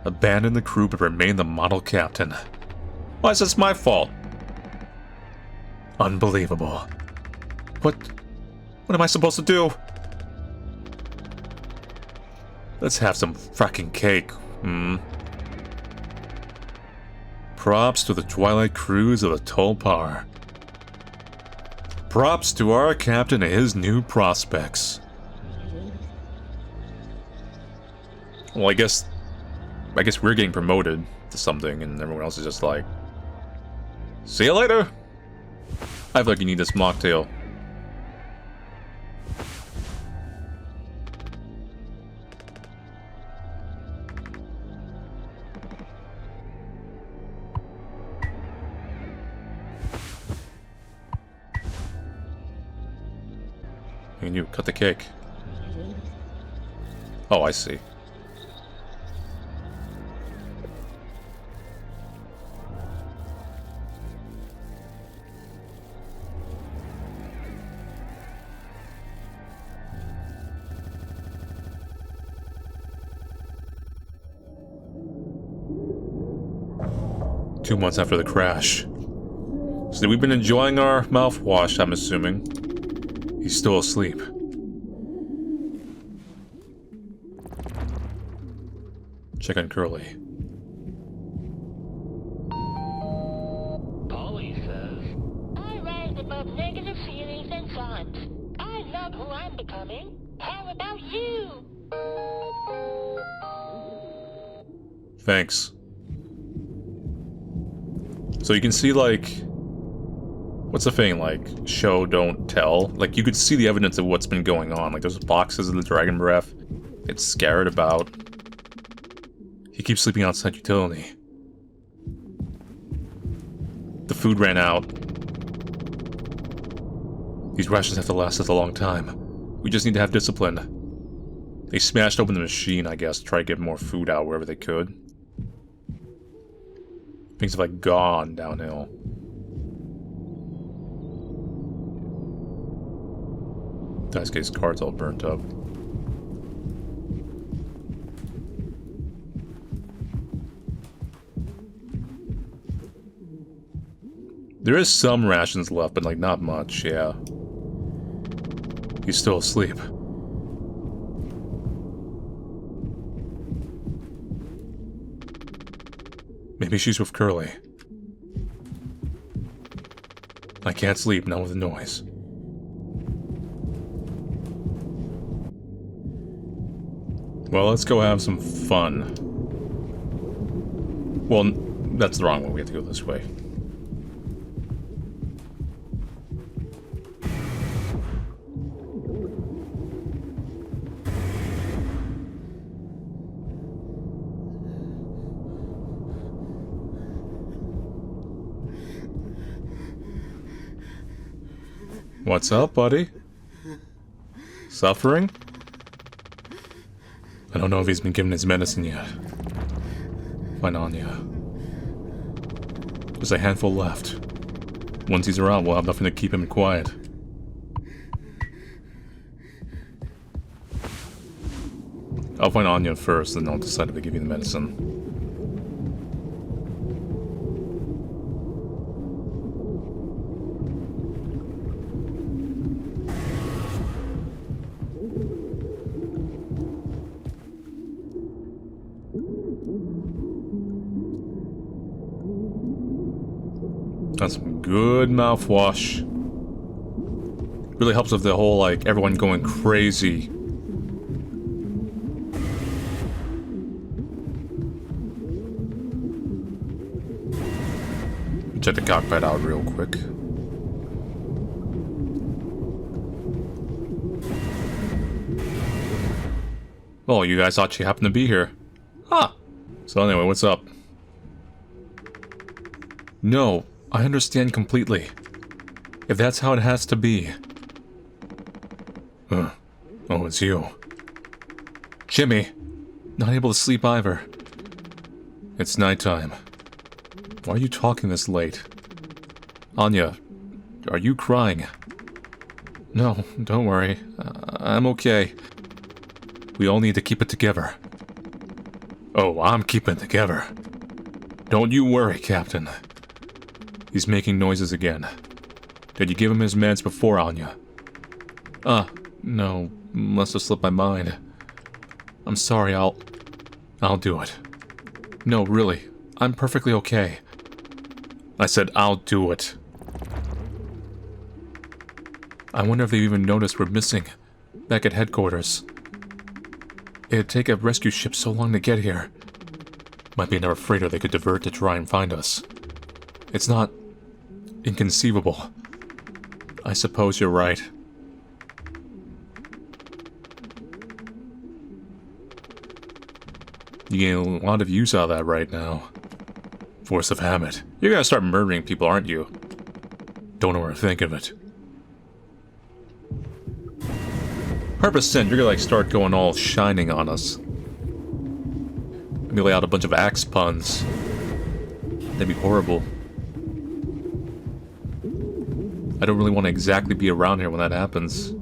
Abandon the crew but remain the model captain. Why is this my fault? Unbelievable. What am I supposed to do? Let's have some fracking cake, Props to the Twilight crews of the Tulpar. Props to our captain and his new prospects. Well, I guess we're getting promoted to something and everyone else is just like, see you later! I feel like you need this mocktail. And you cut the cake. Oh, I see. Two months after the crash. So we've been enjoying our mouthwash, I'm assuming. He's still asleep. Check on Curly. Polly says, I rise above negative feelings and thoughts. I love who I'm becoming. How about you? Thanks. So you can see, like, what's the thing, like, show, don't tell? Like, you could see the evidence of what's been going on. Like, those boxes of the dragon breath. It's scared about. He keeps sleeping outside utility. The food ran out. These rations have to last us a long time. We just need to have discipline. They smashed open the machine, I guess, to try to get more food out wherever they could. Things have, like, gone downhill. Daisuke's car's all burnt up. There is some rations left, but, like, not much, yeah. He's still asleep. Maybe she's with Curly. I can't sleep, not with the noise. Well, let's go have some fun. Well, that's the wrong way. We have to go this way. What's up, buddy? Suffering? I don't know if he's been given his medicine yet. Find Anya. There's a handful left. Once he's around, we'll have nothing to keep him quiet. I'll find Anya first, then I'll decide if I give you the medicine. That's some good mouthwash. Really helps with the whole, like, everyone going crazy. Check the cockpit out real quick. Oh, you guys thought you happened to be here. Huh. So anyway, what's up? No, I understand completely. If that's how it has to be. Oh, it's you. Jimmy! Not able to sleep either. It's nighttime. Why are you talking this late? Anya, are you crying? No, don't worry. I'm okay. We all need to keep it together. Oh, I'm keeping it together. Don't you worry, Captain. He's making noises again. Did you give him his meds before, Anya? No. Must have slipped my mind. I'm sorry, I'll do it. No, really. I'm perfectly okay. I said I'll do it. I wonder if they've even noticed we're missing back at headquarters. It'd take a rescue ship so long to get here. Might be another freighter they could divert to try and find us. It's not inconceivable. I suppose you're right. You getting a lot of use out of that right now. Force of habit. You're gonna start murdering people, aren't you? Don't overthink of it. 100% you're gonna like start going all shining on us. Maybe lay out a bunch of axe puns. That'd be horrible. I don't really want to exactly be around here when that happens.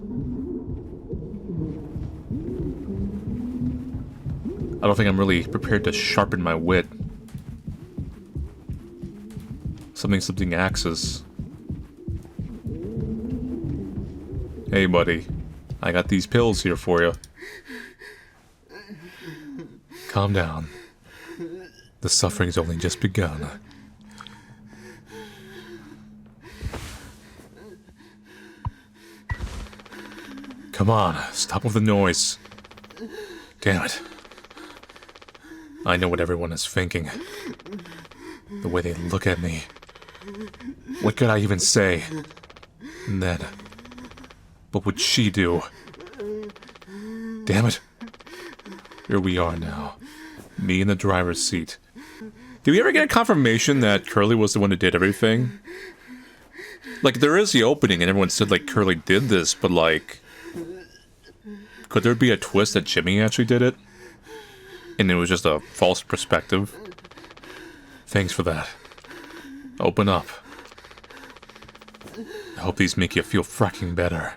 I don't think I'm really prepared to sharpen my wit. Something axes. Hey buddy, I got these pills here for you. Calm down. The suffering's only just begun. Come on, stop with the noise. Damn it. I know what everyone is thinking. The way they look at me. What could I even say? And then, what would she do? Damn it. Here we are now. Me in the driver's seat. Did we ever get a confirmation that Curly was the one who did everything? Like, there is the opening and everyone said, like, Curly did this, but, like... Could there be a twist that Jimmy actually did it? And it was just a false perspective? Thanks for that. Open up. I hope these make you feel fracking better.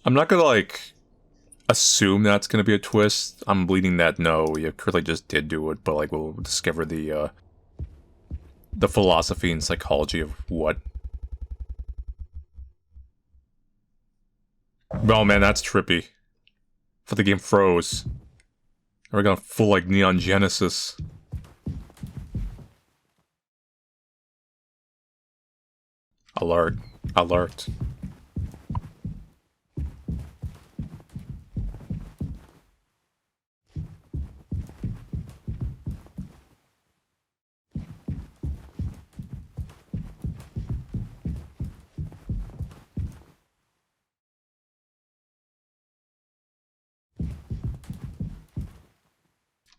I'm not gonna, like, assume that's gonna be a twist. I'm leading that no, yeah, Curly just did do it, but, like, we'll discover the philosophy and psychology of what. Oh man, that's trippy. For the game froze. We're going full, like, Neon Genesis. Alert. Alert.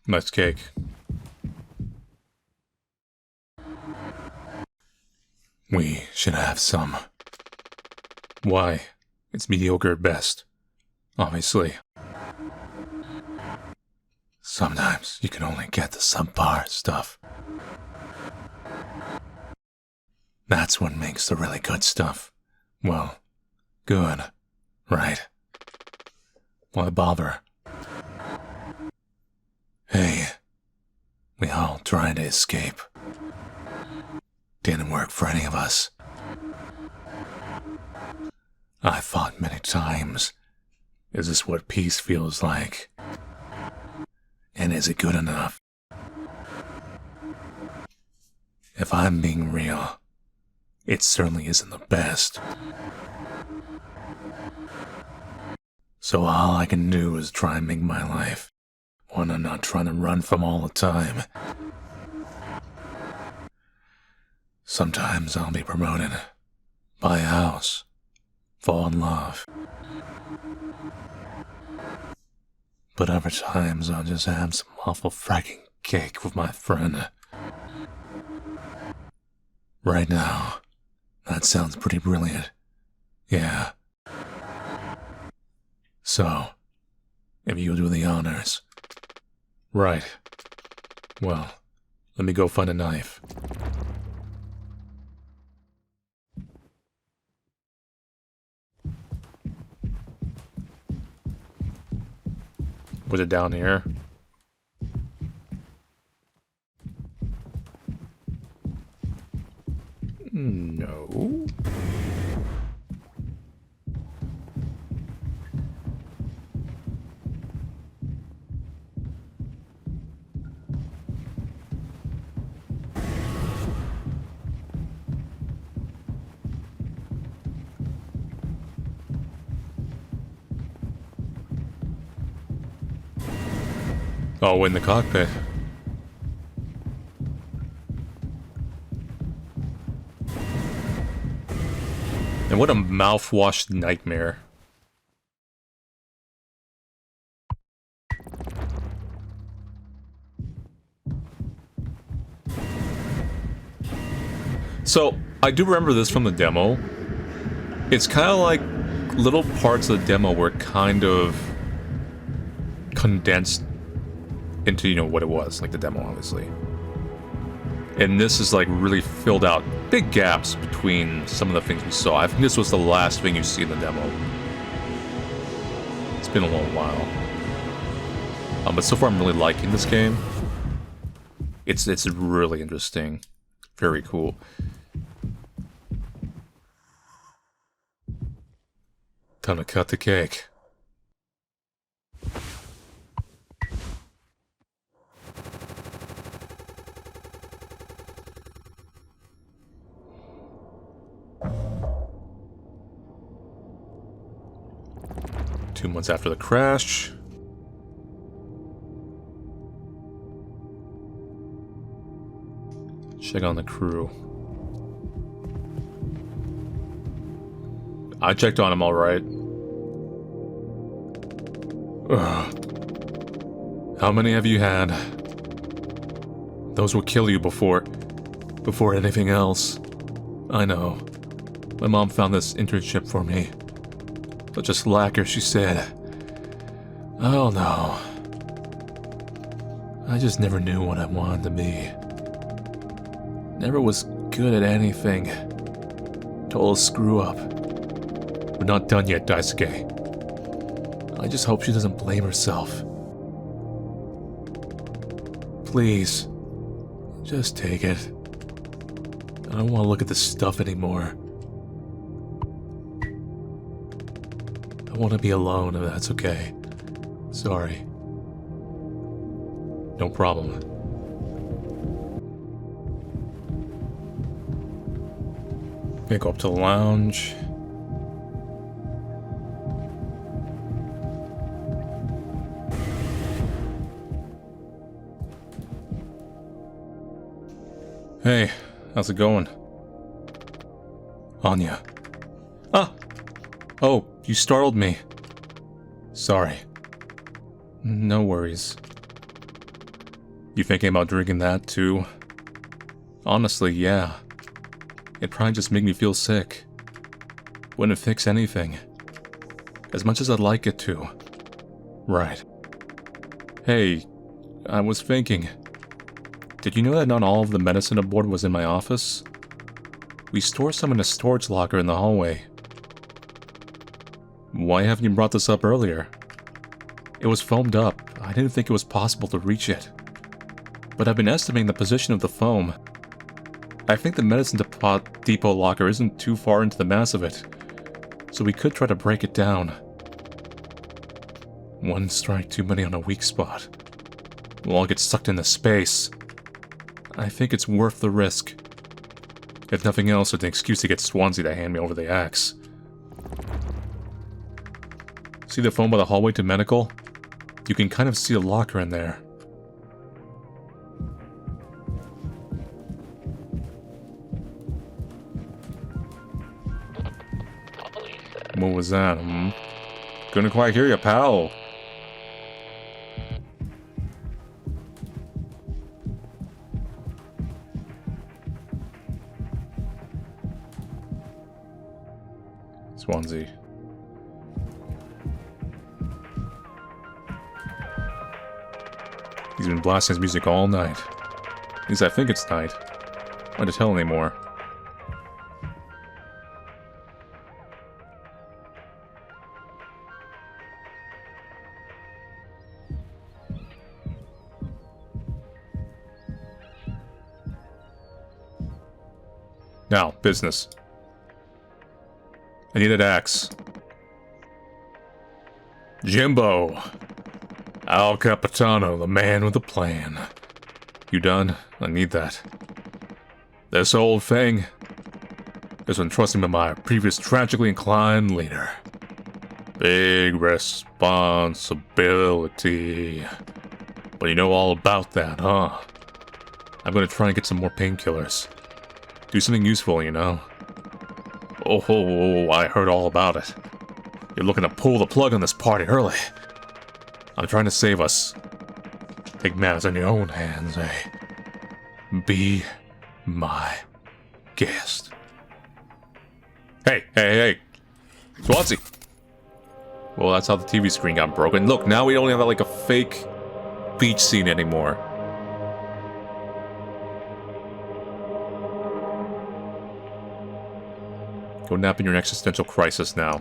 Nice cake. We should have some. Why? It's mediocre at best. Obviously. Sometimes you can only get the subpar stuff. That's what makes the really good stuff. Well, good, right? Why bother? Hey, we all tried to escape. Didn't work for any of us. I thought many times, is this what peace feels like? And is it good enough? If I'm being real, it certainly isn't the best. So all I can do is try and make my life one I'm not trying to run from all the time. Sometimes I'll be promoted, buy a house, fall in love. But other times I'll just have some awful fracking cake with my friend. Right now, that sounds pretty brilliant. Yeah. So, if you'll do the honors. Right. Well, let me go find a knife. Was it down here? No. Oh, in the cockpit. And what a mouthwash nightmare. So, I do remember this from the demo. It's kind of like little parts of the demo were kind of condensed into, you know, what it was, like the demo, obviously. And this is like really filled out big gaps between some of the things we saw. I think this was the last thing you see in the demo. It's been a little while. But so far I'm really liking this game. It's really interesting. Very cool. Time to cut the cake. Two months after the crash. Check on the crew. I checked on him all right. Ugh. How many have you had? Those will kill you before anything else. I know. My mom found this internship for me. Such a slacker, she said. Oh no. I just never knew what I wanted to be. Never was good at anything. Total screw up. We're not done yet, Daisuke. I just hope she doesn't blame herself. Please. Just take it. I don't want to look at this stuff anymore. I want to be alone if that's okay. Sorry. No problem. Okay, go up to the lounge. Hey, how's it going? Anya. Ah! Oh, you startled me. Sorry. No worries. You thinking about drinking that too? Honestly, yeah. It'd probably just make me feel sick. Wouldn't fix anything. As much as I'd like it to. Right. Hey, I was thinking. Did you know that not all of the medicine aboard was in my office? We store some in a storage locker in the hallway. Why haven't you brought this up earlier? It was foamed up. I didn't think it was possible to reach it. But I've been estimating the position of the foam. I think the medicine depot locker isn't too far into the mass of it, so we could try to break it down. One strike too many on a weak spot. We'll all get sucked into space. I think it's worth the risk. If nothing else, it's an excuse to get Swansea to hand me over the axe. See the phone by the hallway to medical? You can kind of see a locker in there. What was that, Couldn't quite hear you, pal. Swansea. He's been blasting his music all night. At least I think it's night. Hard to tell anymore. Now, business. I need an axe. Jimbo. Al Capitano, the man with a plan. You done? I need that. This old thing is entrusted by my previous tragically inclined leader. Big responsibility. But you know all about that, huh? I'm gonna try and get some more painkillers. Do something useful, you know? Oh, I heard all about it. You're looking to pull the plug on this party early. I'm trying to save us. Take matters in your own hands, eh? Be my guest. Hey. Swansea! Well, that's how the TV screen got broken. Look, now we don't have like a fake beach scene anymore. Go nap in your existential crisis now.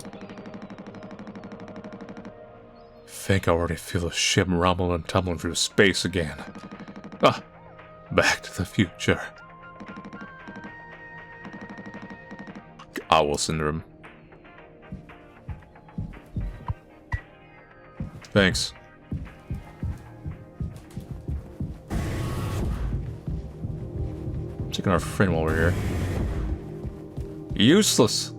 Think I already feel the ship rumbling and tumbling through space again. Ah, Back to the Future. Owl syndrome. Thanks. Checking our friend while we're here. Useless.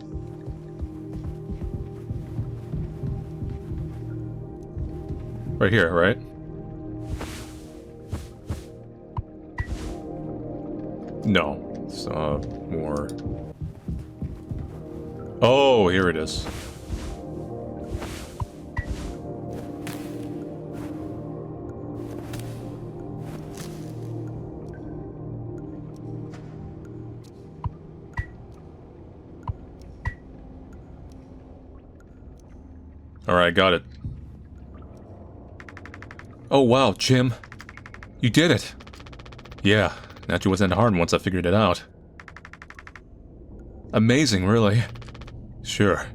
Right here, right? No. It's more. Oh, here it is. Alright, got it. Oh wow, Jim. You did it. Yeah, naturally wasn't hard once I figured it out. Amazing, really. Sure.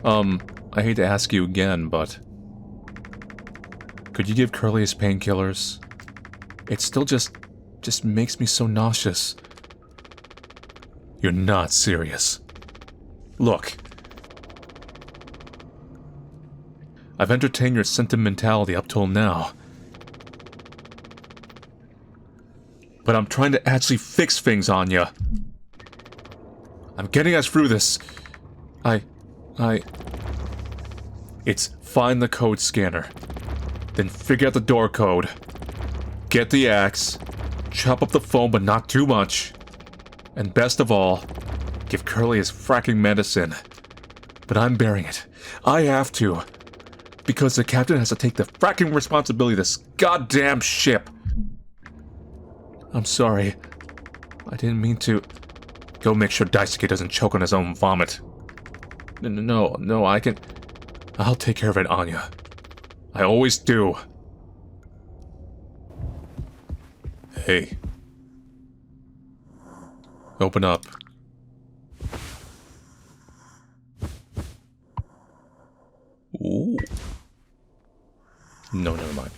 I hate to ask you again, but... could you give Curly his painkillers? It still just makes me so nauseous. You're not serious. Look. I've entertained your sentimentality up till now. But I'm trying to actually fix things on ya. I'm getting us through this. It's find the code scanner. Then figure out the door code. Get the axe. Chop up the phone, but not too much. And best of all, give Curly his fracking medicine. But I'm bearing it. I have to. Because the captain has to take the fracking responsibility of this goddamn ship. I'm sorry. I didn't mean to. Go make sure Daisuke doesn't choke on his own vomit. No, I can... I'll take care of it, Anya. I always do. Hey. Open up. Ooh. No, never mind.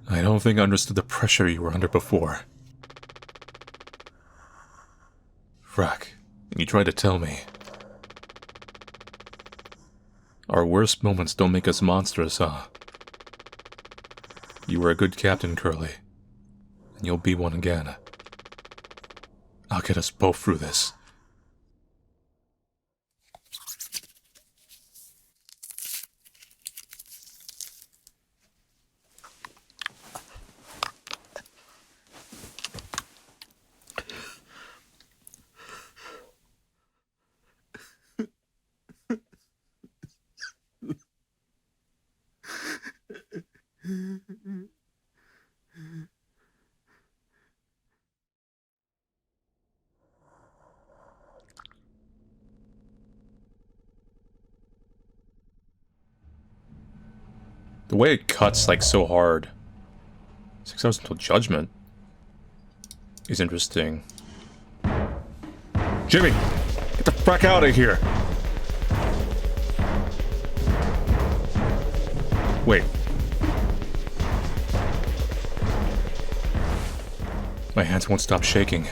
I don't think I understood the pressure you were under before. Frack, you tried to tell me. Our worst moments don't make us monsters, huh? You were a good captain, Curly. And you'll be one again. I'll get us both through this. The way it cuts, like, so hard. 6 hours until judgment is interesting. Jimmy! Get the fuck out of here! Wait. My hands won't stop shaking.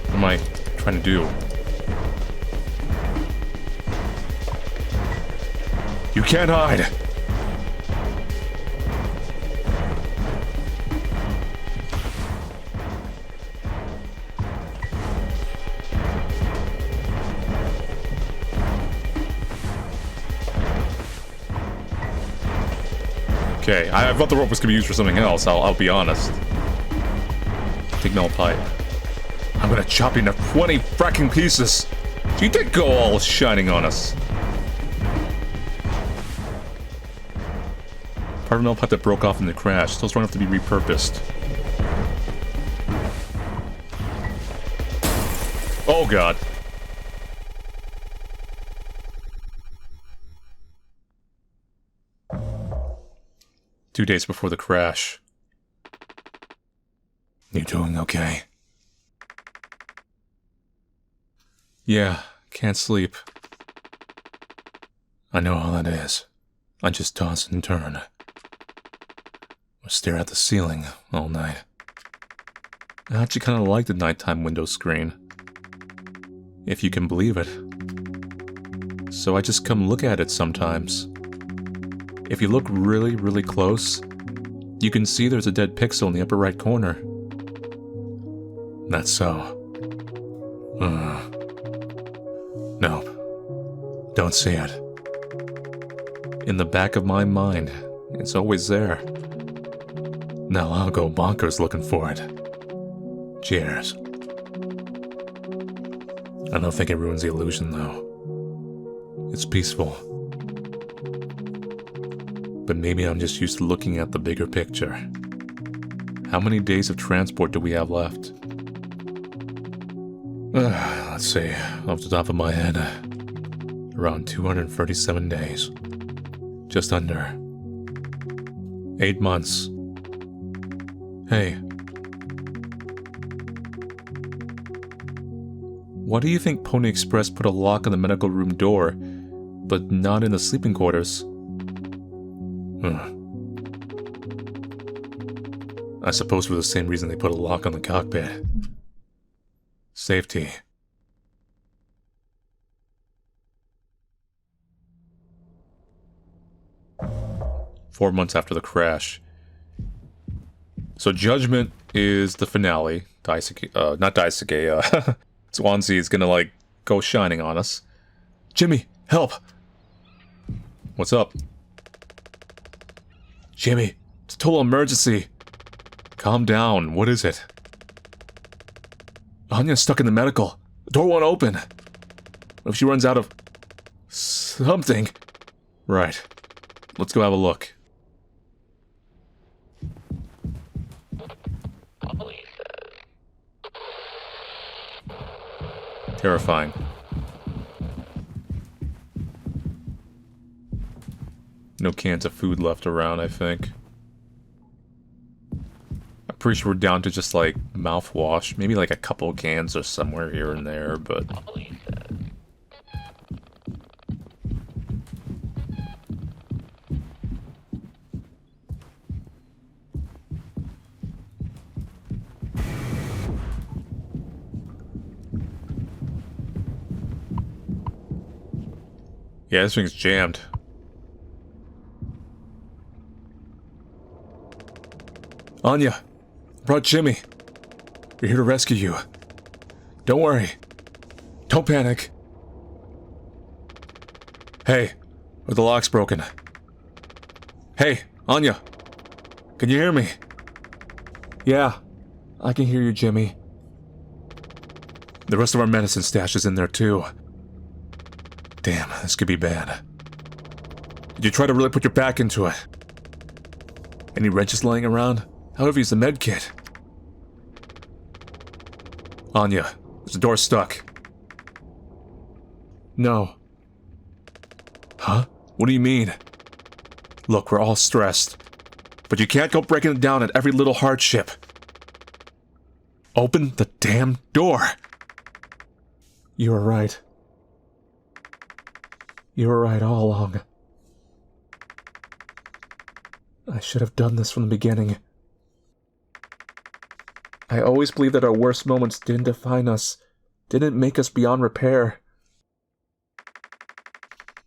What am I trying to do? You can't hide! Okay, I thought the rope was gonna be used for something else, I'll be honest. Take metal pipe. I'm gonna chop you into 20 fracking pieces! You did go all shining on us. Part of the metal pipe that broke off in the crash, still strong enough to be repurposed. Oh god. Two days before the crash. You doing okay? Yeah, can't sleep. I know how that is. I just toss and turn. Or stare at the ceiling all night. I actually kind of like the nighttime window screen. If you can believe it. So I just come look at it sometimes. If you look really, really close, you can see there's a dead pixel in the upper right corner. That's so. Nope. Don't see it. In the back of my mind, it's always there. Now I'll go bonkers looking for it. Cheers. I don't think it ruins the illusion, though. It's peaceful. But maybe I'm just used to looking at the bigger picture. How many days of transport do we have left? Let's see, off the top of my head, around 237 days. Just under. 8 months. Hey. Why do you think Pony Express put a lock on the medical room door, but not in the sleeping quarters? I suppose for the same reason they put a lock on the cockpit. Safety. Four months after the crash. So Judgment is the finale. Daisuke, not Daisuke, Swansea is gonna, like, go shining on us. Jimmy, help! What's up? Jimmy, it's a total emergency. Calm down, what is it? Anya's stuck in the medical. The door won't open. What if she runs out of... something? Right. Let's go have a look. Terrifying. No cans of food left around, I think. I'm pretty sure we're down to just, like, mouthwash. Maybe, like, a couple of cans or somewhere here and there, but... Yeah, this thing's jammed. Anya, I brought Jimmy. We're here to rescue you. Don't worry. Don't panic. Hey, the lock's broken. Hey, Anya. Can you hear me? Yeah, I can hear you, Jimmy. The rest of our medicine stash is in there, too. Damn, this could be bad. Did you try to really put your back into it? Any wrenches lying around? However, use the med kit. Anya, is the door stuck? No. Huh? What do you mean? Look, we're all stressed. But you can't go breaking it down at every little hardship. Open the damn door! You were right. You were right all along. I should have done this from the beginning. I always believed that our worst moments didn't define us, didn't make us beyond repair.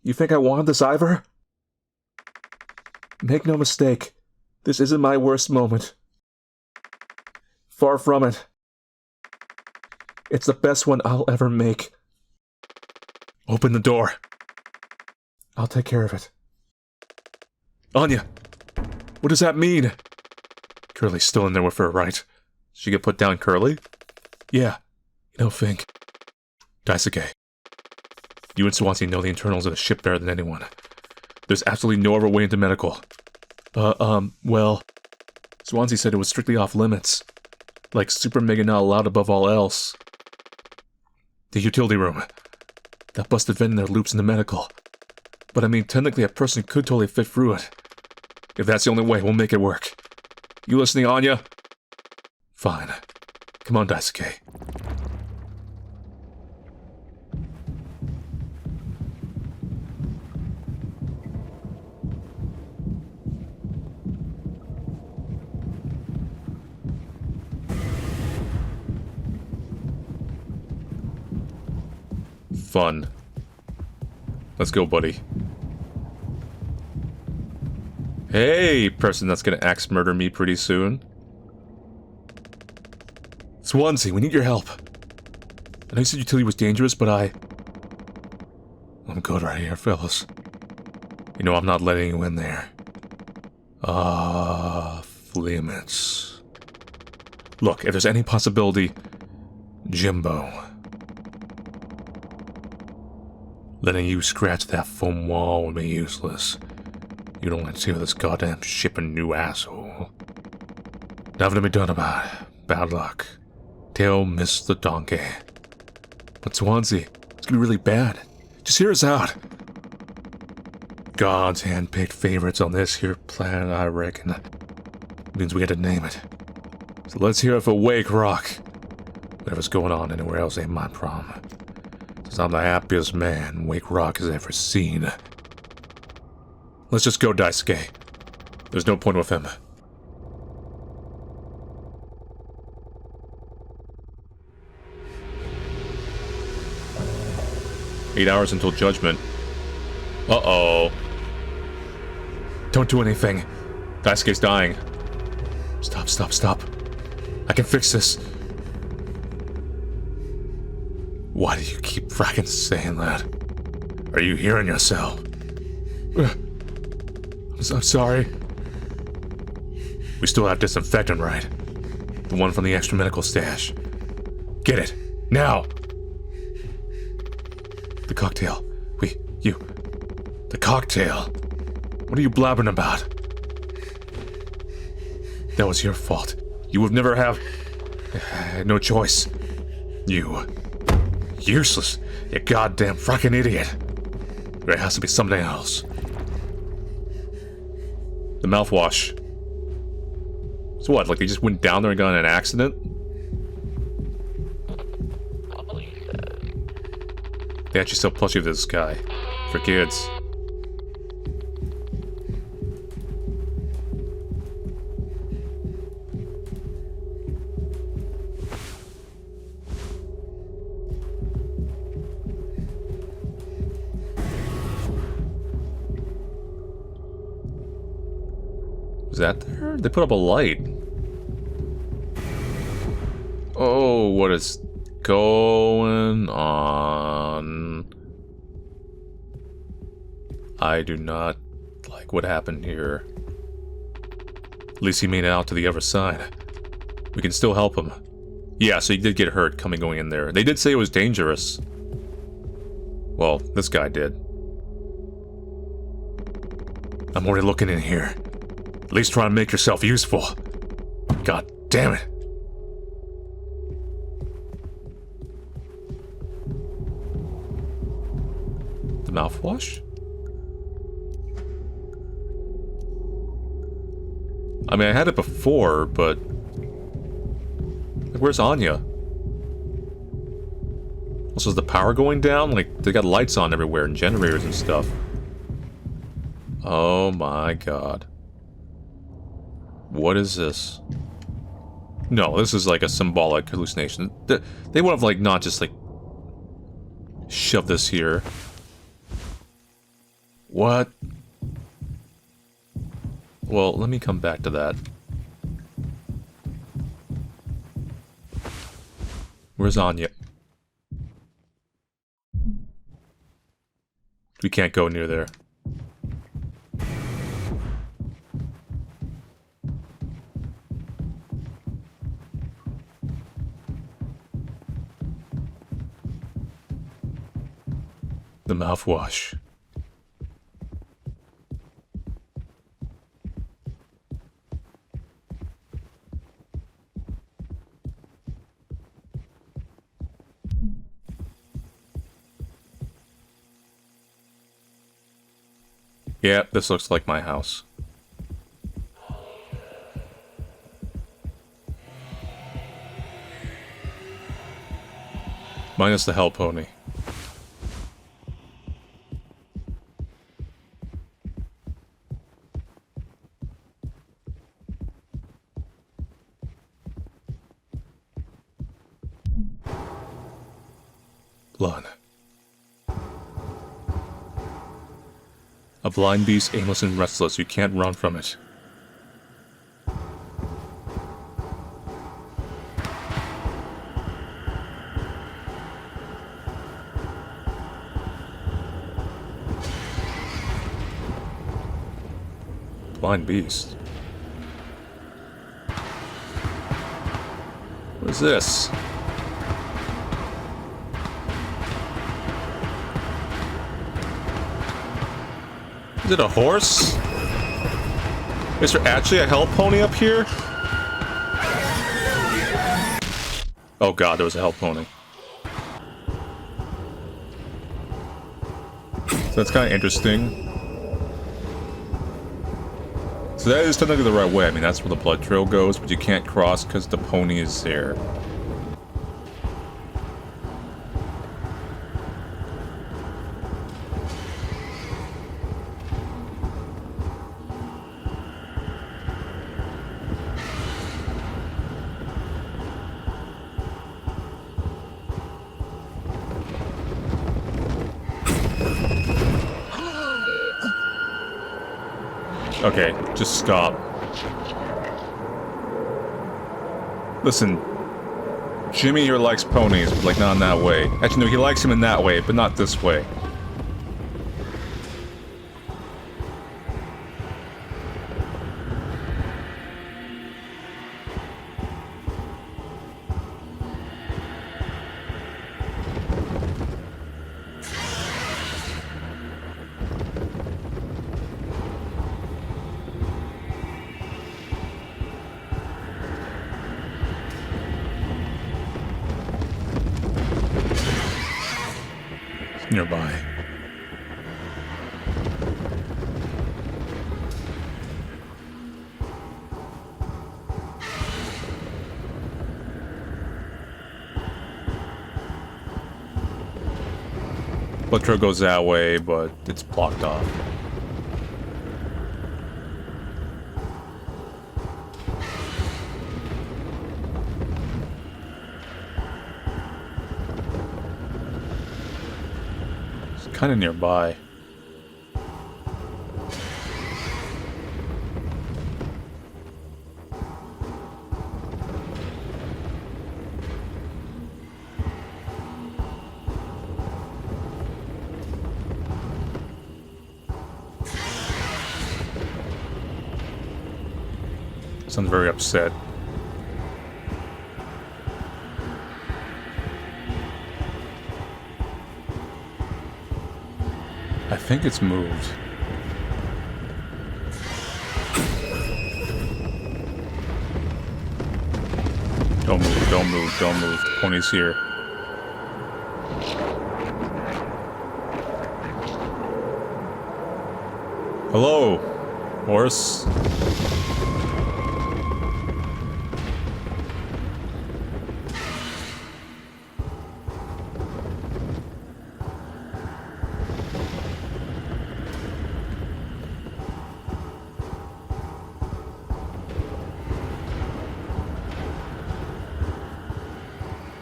You think I wanted this, Ivor? Make no mistake, this isn't my worst moment. Far from it. It's the best one I'll ever make. Open the door. I'll take care of it. Anya, what does that mean? Curly's still in there with her, right? She get put down, Curly? Yeah, you don't think. Daisuke, you and Swansea know the internals of the ship better than anyone. There's absolutely no other way into medical. Well, Swansea said it was strictly off limits. Like super mega not allowed above all else. The utility room. That busted vent in there loops into medical. But I mean, technically a person could totally fit through it. If that's the only way, we'll make it work. You listening, Anya? Fine. Come on, Daisuke. Fun. Let's go, buddy. Hey, person that's gonna axe murder me pretty soon. Swansea, we need your help. I know you said utility was dangerous, but I'm good right here, fellas. You know I'm not letting you in there. Limits. Look, if there's any possibility, Jimbo. Letting you scratch that foam wall would be useless. You don't want to see this goddamn ship a new asshole. Nothing to be done about it. Bad luck. Tail missed the donkey. But Swansea, it's gonna be really bad. Just hear us out. God's hand-picked favorites on this here planet, I reckon. Means we had to name it. So let's hear it for Wake Rock. Whatever's going on anywhere else ain't my problem. Since I'm the happiest man Wake Rock has ever seen. Let's just go, Daisuke. There's no point with him. Eight hours until judgment. Uh-oh. Don't do anything. Daisuke's dying. Stop. I can fix this. Why do you keep fracking saying that? Are you hearing yourself? I'm sorry. We still have disinfectant, right? The one from the extra medical stash. Get it. Now! The cocktail. The cocktail. What are you blabbering about? That was your fault. You would never have... no choice. You. Useless. You goddamn frickin' idiot. There has to be something else. The mouthwash. So what, like they just went down there and got in an accident? They actually sell plushie of this guy. For kids. Is that there? They put up a light. Oh, what is going on? I do not like what happened here. At least he made it out to the other side. We can still help him. Yeah, so he did get hurt going in there. They did say it was dangerous. Well, this guy did. I'm already looking in here. At least try to make yourself useful. God damn it. The mouthwash? I mean, I had it before, but... Like, where's Anya? Also, is the power going down? Like, they got lights on everywhere and generators and stuff. Oh my god. What is this? No, this is like a symbolic hallucination. They would have, like, not just, like... shoved this here. What? Well, let me come back to that. Where's Anya? We can't go near there. The mouthwash. Yeah, this looks like my house. Minus the hell pony. Blood. A blind beast, aimless and restless. You can't run from it. Blind beast. What is this? Is it a horse? Is there actually a hell pony up here? Oh god, there was a hell pony. So that's kind of interesting. So that is technically the right way. I mean, that's where the blood trail goes, but you can't cross because the pony is there. Okay, just stop. Listen, Jimmy here likes ponies, but like not in that way. Actually, no, he likes him in that way, but not this way. Nearby. Blood trail goes that way, but it's blocked off. Kind of nearby. Sounds very upset. I think it's moved. Don't move, don't move, don't move. The pony's here. Hello, horse.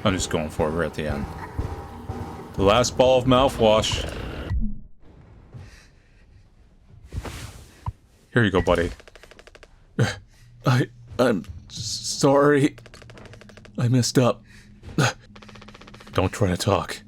I'm just going for it right at the end. The last ball of mouthwash. Here you go, buddy. I'm sorry. I messed up. Don't try to talk.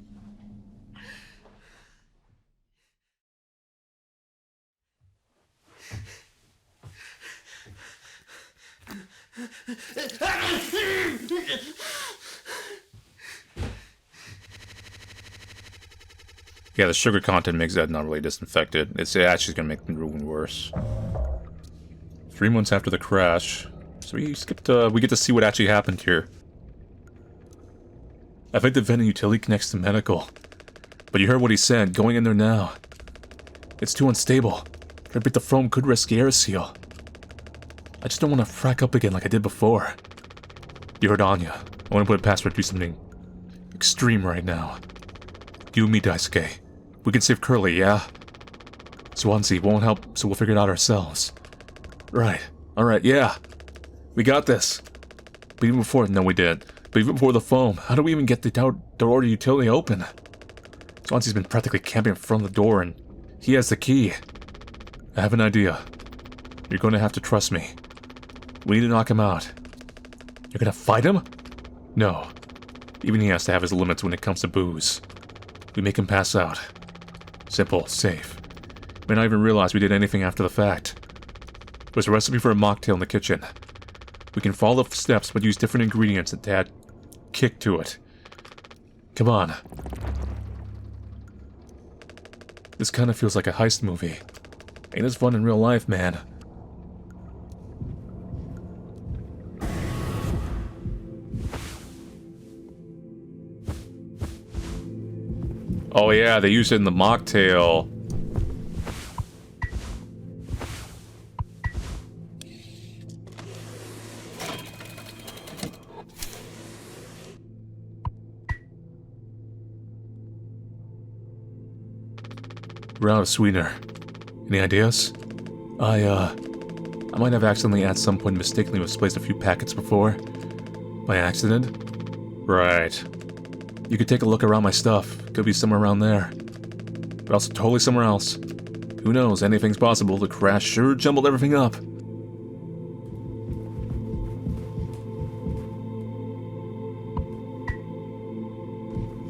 Yeah, the sugar content makes that not really disinfected. It's actually going to make the ruin worse. 3 months after the crash. So we skipped, we get to see what actually happened here. I think the vending utility connects to medical. But you heard what he said, going in there now. It's too unstable. Trying to break the foam could risk the air seal. I just don't want to frack up again like I did before. You heard Anya. I want to put it past her to do something extreme right now. You and me, Daisuke. We can save Curly, yeah? Swansea won't help, so we'll figure it out ourselves. Right. Alright, yeah. We got this. But even before... No, we didn't. But even before the foam, how do we even get the door to utility open? Swansea's been practically camping in front of the door, and he has the key. I have an idea. You're going to have to trust me. We need to knock him out. You're going to fight him? No. Even he has to have his limits when it comes to booze. We make him pass out. Simple, safe. May not even realize we did anything after the fact. There's a recipe for a mocktail in the kitchen. We can follow the steps but use different ingredients to add kick to it. Come on. This kind of feels like a heist movie. Ain't as fun in real life, man. Oh yeah, they use it in the mocktail. We're out of sweetener. Any ideas? I might have accidentally at some point mistakenly misplaced a few packets before. By accident? Right. You could take a look around my stuff. Could be somewhere around there. But also totally somewhere else. Who knows, anything's possible. The crash sure jumbled everything up.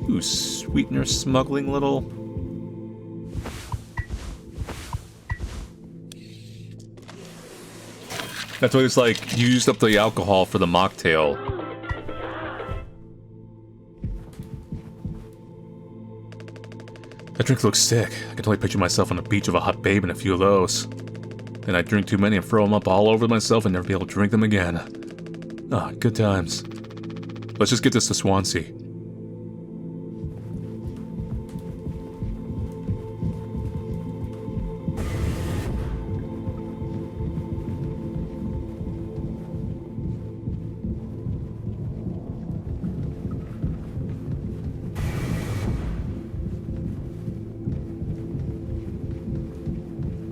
Ooh, sweetener smuggling little... That's what it's like, you used up the alcohol for the mocktail. That drink looks sick. I can totally picture myself on the beach with a hot babe and a few of those. Then I'd drink too many and throw them up all over myself and never be able to drink them again. Ah, good times. Let's just get this to Swansea.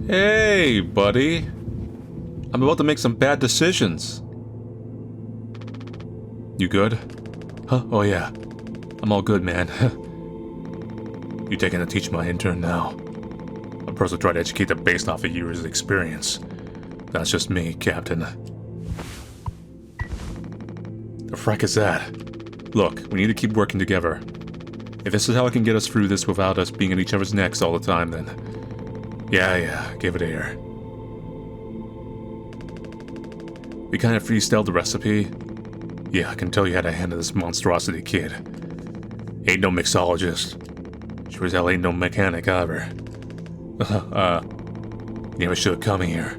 Hey, buddy. I'm about to make some bad decisions. You good? Huh? Oh yeah. I'm all good, man. You taking to teach my intern now? I'm supposed to try to educate the based off of years of experience. That's just me, Captain. The frack is that? Look, we need to keep working together. If this is how I can get us through this without us being in each other's necks all the time, then... Yeah, give it air. We kind of freestyled the recipe. Yeah, I can tell you how to handle this monstrosity, kid. Ain't no mixologist. Sure as hell ain't no mechanic either. You never should have come here.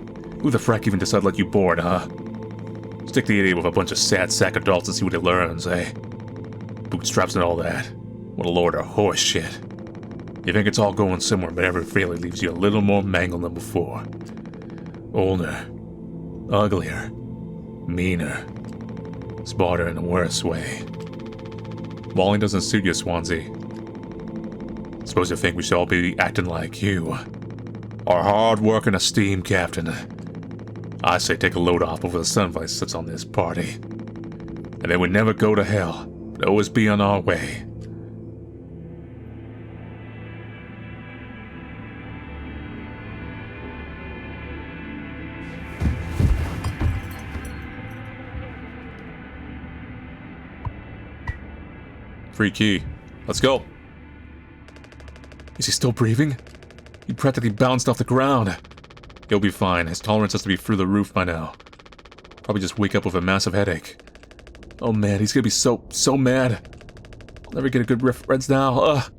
Who the frack even decided to let you board, huh? Stick the idiot with a bunch of sad sack adults and see what he learns, eh? Bootstraps and all that. What a load of horse shit. You think it's all going somewhere, but every failure leaves you a little more mangled than before. Older. Uglier. Meaner. Smarter in the worst way. Walling doesn't suit you, Swansea. Suppose you think we should all be acting like you. Our hard-working, esteemed captain. I say take a load off before the sunlight sits on this party. And then we never go to hell, but always be on our way. Free key. Let's go. Is he still breathing? He practically bounced off the ground. He'll be fine. His tolerance has to be through the roof by now. Probably just wake up with a massive headache. Oh man, he's gonna be so mad. I'll never get a good reference now. Ugh.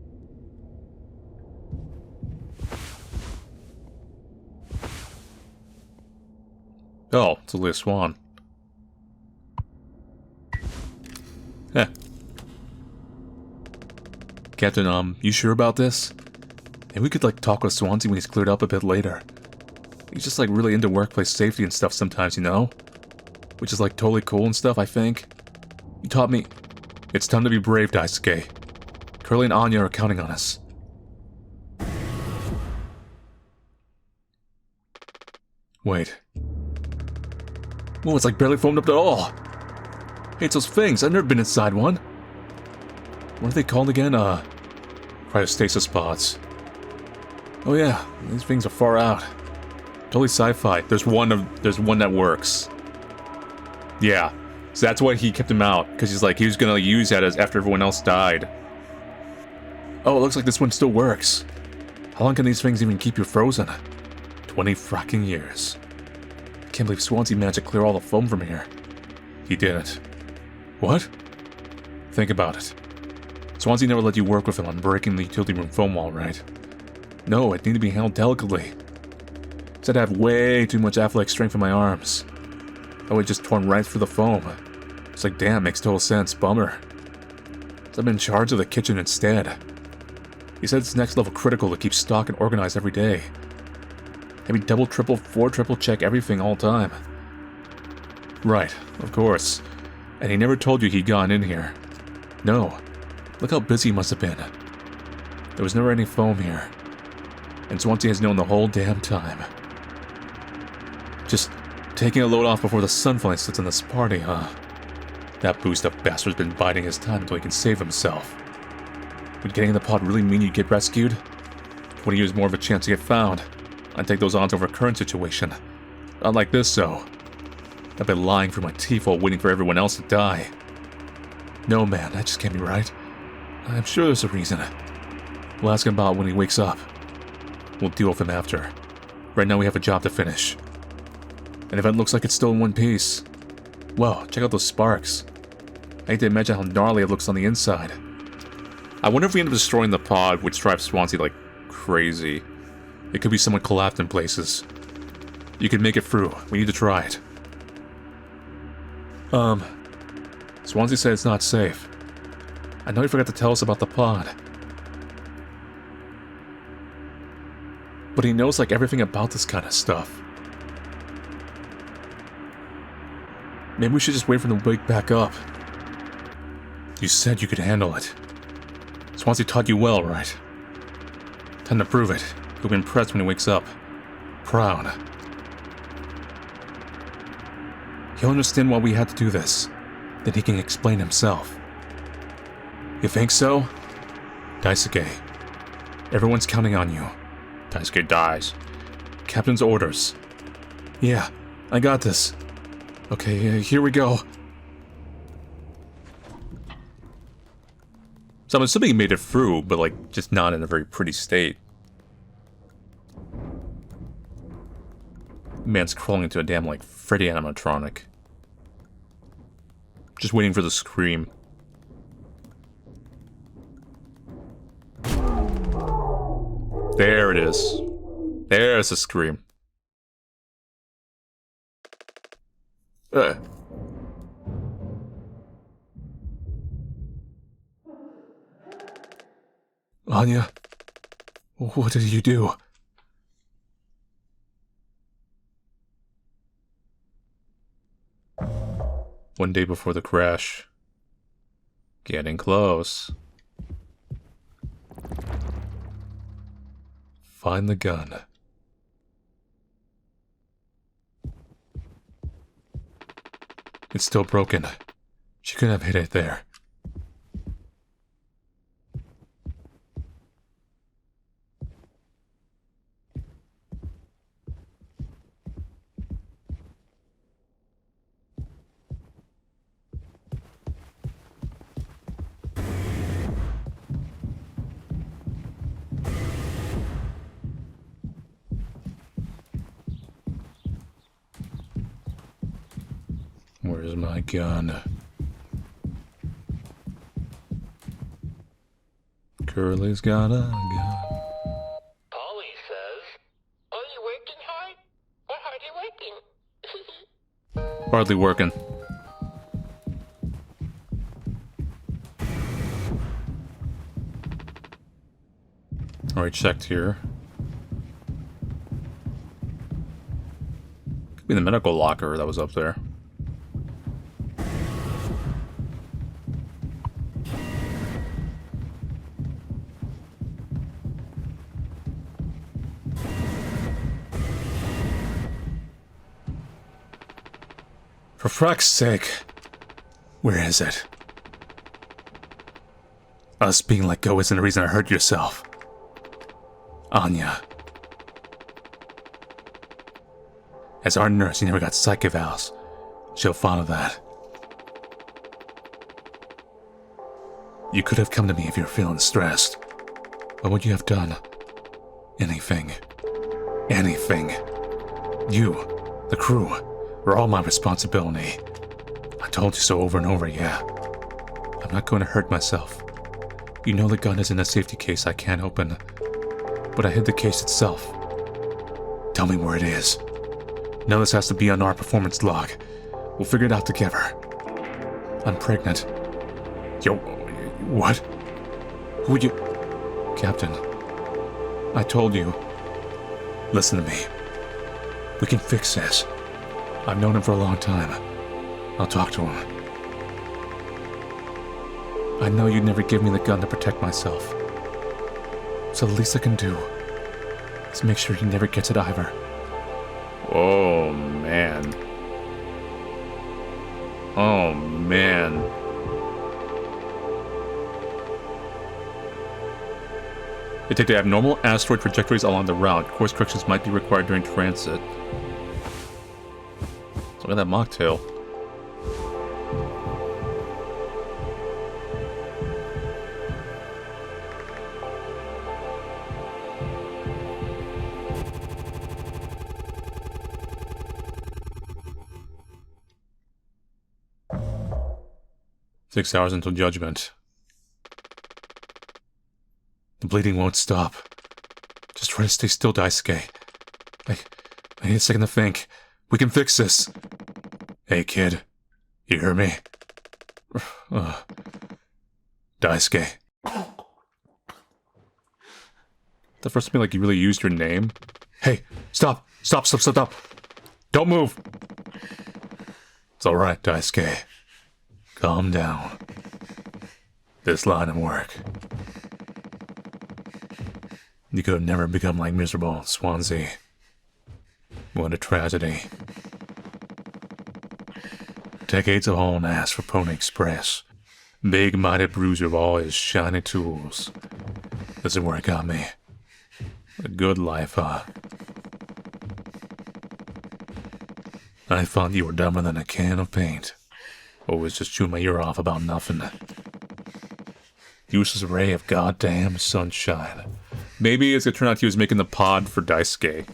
Oh, it's only a swan. Heh. Captain, you sure about this? Maybe we could, talk with Swansea when he's cleared up a bit later. He's just, really into workplace safety and stuff sometimes, you know? Which is, totally cool and stuff, I think. You taught me... It's time to be brave, Daisuke. Curly and Anya are counting on us. Wait. Oh, it's, barely foamed up at all. Hey, it's those things. I've never been inside one. What are they called again? Cryostasis pods. Oh yeah, these things are far out. Totally sci-fi. There's one that works. Yeah, so that's why he kept him out, because he was gonna use that as after everyone else died. Oh, it looks like this one still works. How long can these things even keep you frozen? 20 fracking years. I can't believe Swansea managed to clear all the foam from here. He didn't. What? Think about it. Swansea never let you work with him on breaking the utility room foam wall, right? No, it needed to be handled delicately. Said I have way too much athletic strength in my arms. I would just torn right through the foam. It's damn, makes total sense. Bummer. So I've been in charge of the kitchen instead. He said it's next level critical to keep stock and organized every day. Maybe double, triple, triple check everything all the time. Right, of course. And he never told you he'd gone in here. No. Look how busy he must have been. There was never any foam here. And Swansea has known the whole damn time. Just taking a load off before the sunlight sits on this party, huh? That boost-up bastard's been biding his time until he can save himself. Would getting in the pod really mean you'd get rescued? 20 years more of a chance to get found. I'd take those odds over a current situation. Not like this, though. I've been lying through my teeth while waiting for everyone else to die. No, man, that just can't be right. I'm sure there's a reason. We'll ask him about when he wakes up. We'll deal with him after. Right now we have a job to finish. An event looks like it's still in one piece. Whoa, check out those sparks. I hate to imagine how gnarly it looks on the inside. I wonder if we end up destroying the pod, which drives Swansea like crazy. It could be someone collapsed in places. You can make it through. We need to try it. Swansea said it's not safe. I know you forgot to tell us about the pod. But he knows everything about this kind of stuff. Maybe we should just wait for him to wake back up. You said you could handle it. Swansea taught you well, right? Time to prove it. He'll be impressed when he wakes up. Proud. He'll understand why we had to do this. Then he can explain himself. You think so? Daisuke. Everyone's counting on you. Daisuke dies. Captain's orders. Yeah, I got this. Okay, here we go. So I'm assuming he made it through, but just not in a very pretty state. Man's crawling into a damn Freddy animatronic. Just waiting for the scream. There it is. There's the scream. Anya, what did you do? One day before the crash. Getting close. Find the gun. It's still broken. She couldn't have hit it there. Where's my gun? Curly's got a gun. Polly says, are you working hard? Or hardly working? Hardly working. Alright, checked here. Could be the medical locker that was up there. For frack's sake, where is it? Us being let go isn't the reason to hurt yourself. Anya. As our nurse, you never got psych evals. She'll follow that. You could have come to me if you're feeling stressed. What would you have done? Anything. Anything. You, the crew, were all my responsibility. I told you so over and over, yeah. I'm not going to hurt myself. You know the gun is in a safety case I can't open. But I hid the case itself. Tell me where it is. Now this has to be on our performance log. We'll figure it out together. I'm pregnant. Yo, what? Who would you... Captain, I told you. Listen to me. We can fix this. I've known him for a long time. I'll talk to him. I know you'd never give me the gun to protect myself. So the least I can do is make sure he never gets it either. Oh, man. Oh, man. Detect abnormal asteroid trajectories along the route. Course corrections might be required during transit. Look at that mocktail. Six hours until judgment. The bleeding won't stop. Just try to stay still, Daisuke. I need a second to think. We can fix this. Hey, kid. You hear me? Daisuke. The first time like you really used your name. Hey, stop! Stop, stop, stop, stop! Don't move! It's alright, Daisuke. Calm down. This line of work. You could have never become like miserable Swansea. What a tragedy. Decades of hauling ass for Pony Express. Big-minded bruiser of all his shiny tools. This is where it got me. A good life, huh? I thought you were dumber than a can of paint. Always just chewing my ear off about nothing. Useless ray of goddamn sunshine. Maybe it's gonna turn out he was making the pod for Daisuke.